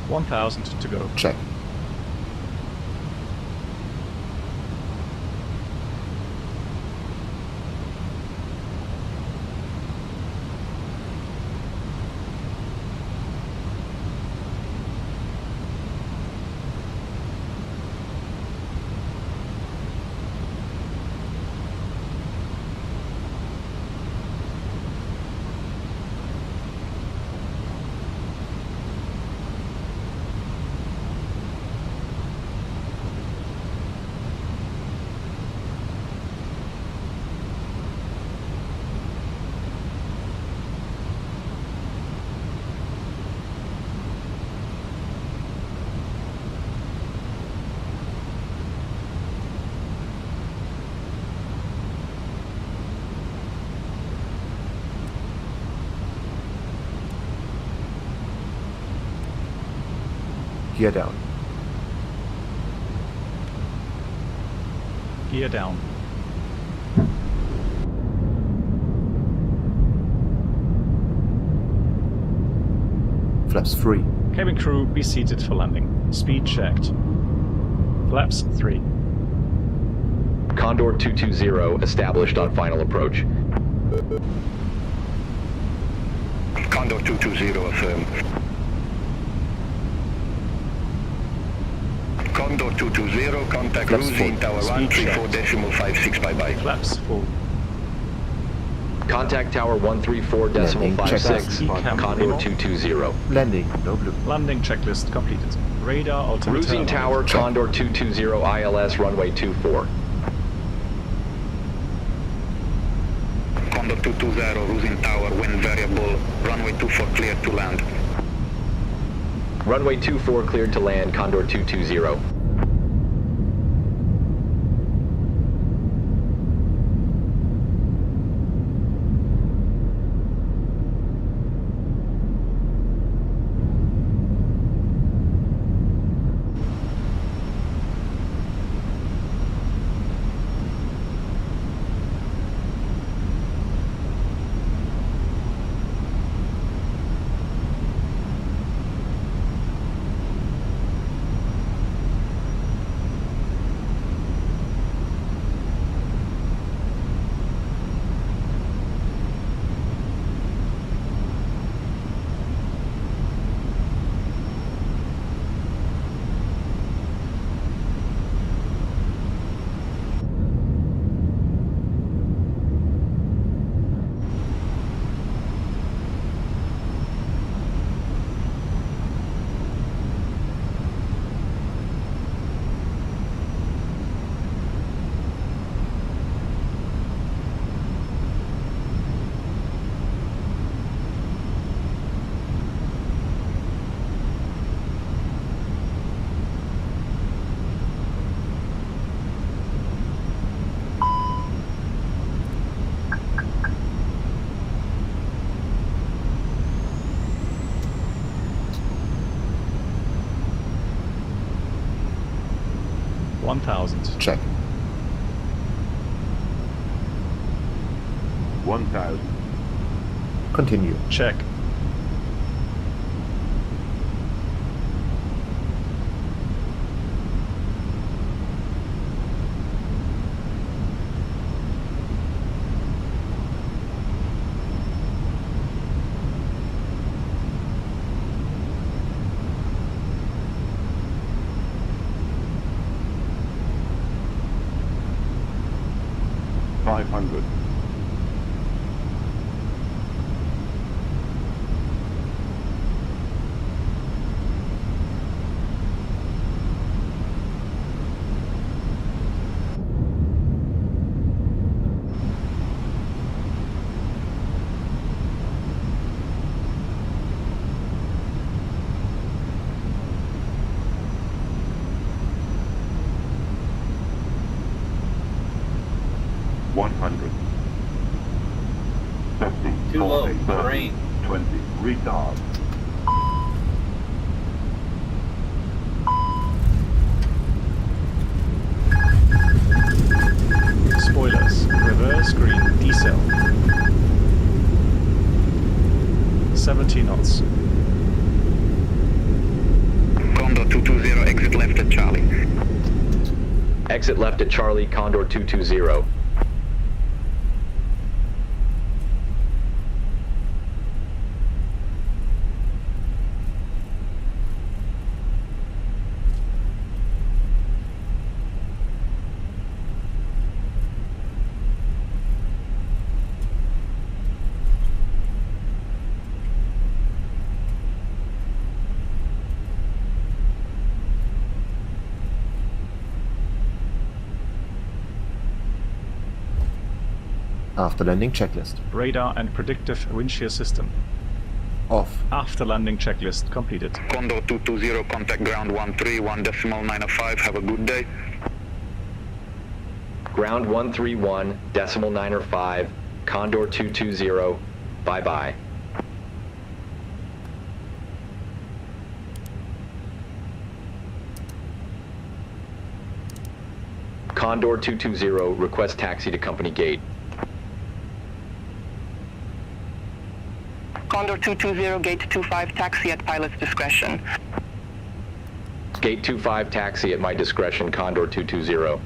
1,000 to go. Check. Gear down. Gear down. Flaps free. Cabin crew, be seated for landing. Speed checked. Flaps 3. Condor 220 established on final approach. Condor 220 affirm. Condor 220, contact Flaps cruising full. tower Speed 134.56, bye-bye. Flaps full. Contact tower 134.56, Ecam Condor Limo. 220. Landing, no blue. Landing checklist completed. Radar altimeter. Cruising tower Check. Condor 220 ILS runway 24. Condor 220, cruising tower, wind variable, runway 24 cleared to land. Runway 24 cleared to land, Condor 220. Check. 1,000. Continue. Check. Too low. Rain. 20. Retard. Spoilers. Reverse green. Decel. 70 knots. 220, exit left at Charlie. Exit left at Charlie, Condor 220. After landing checklist. Radar and predictive wind shear system. Off. After landing checklist completed. Condor 220, contact ground 131.95, have a good day. Ground 131.95, Condor 220, bye-bye. Condor 220, request taxi to company gate. Condor 220, gate 25, taxi at pilot's discretion. Gate 25, taxi at my discretion, Condor 220.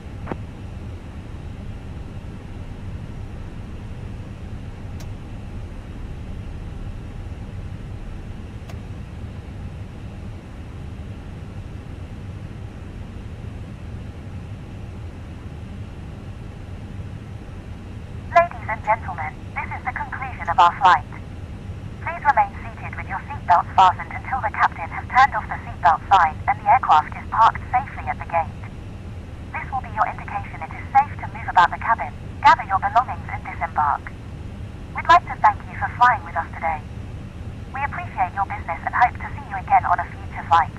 Ladies and gentlemen, this is the conclusion of our flight. Please remain seated with your seatbelts fastened until the captain has turned off the seatbelt sign and the aircraft is parked safely at the gate. This will be your indication it is safe to move about the cabin, gather your belongings and disembark. We'd like to thank you for flying with us today. We appreciate your business and hope to see you again on a future flight.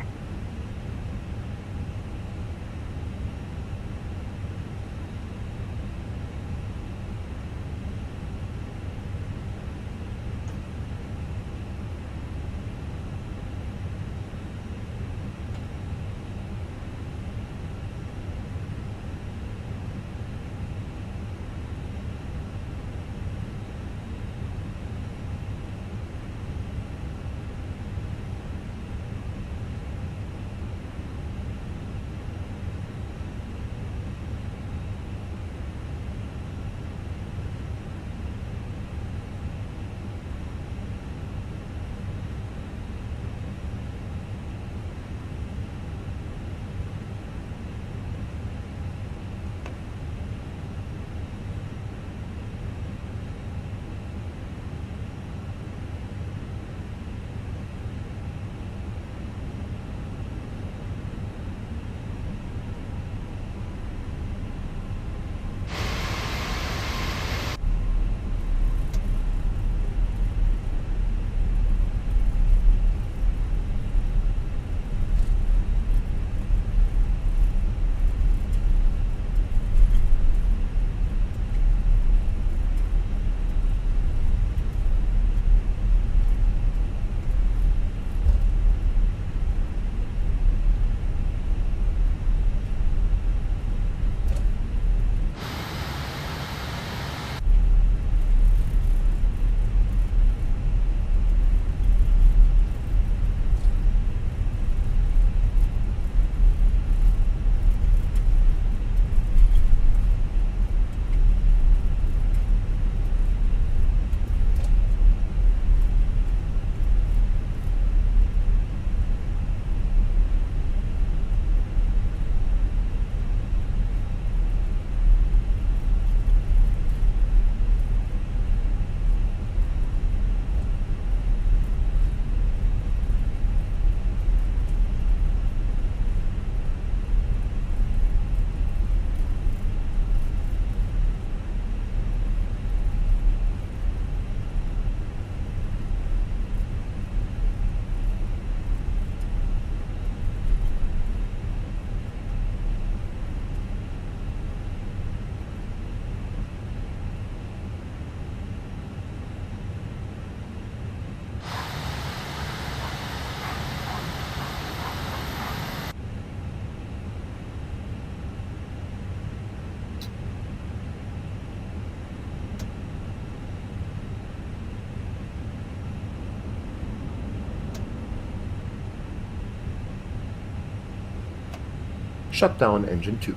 Shut down engine 2.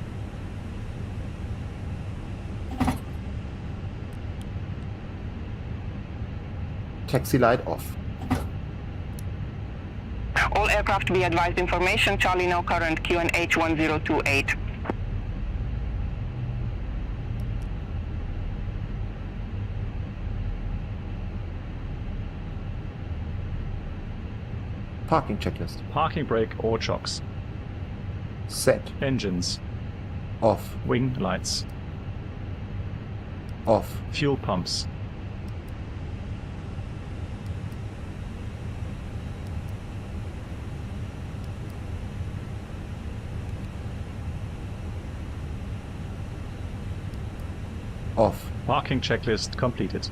Taxi light off. All aircraft be advised information, Charlie no current, QNH 1028. Parking checklist. Parking brake or chocks. Set. Engines. Off. Wing lights. Off. Fuel pumps. Off. Parking checklist completed.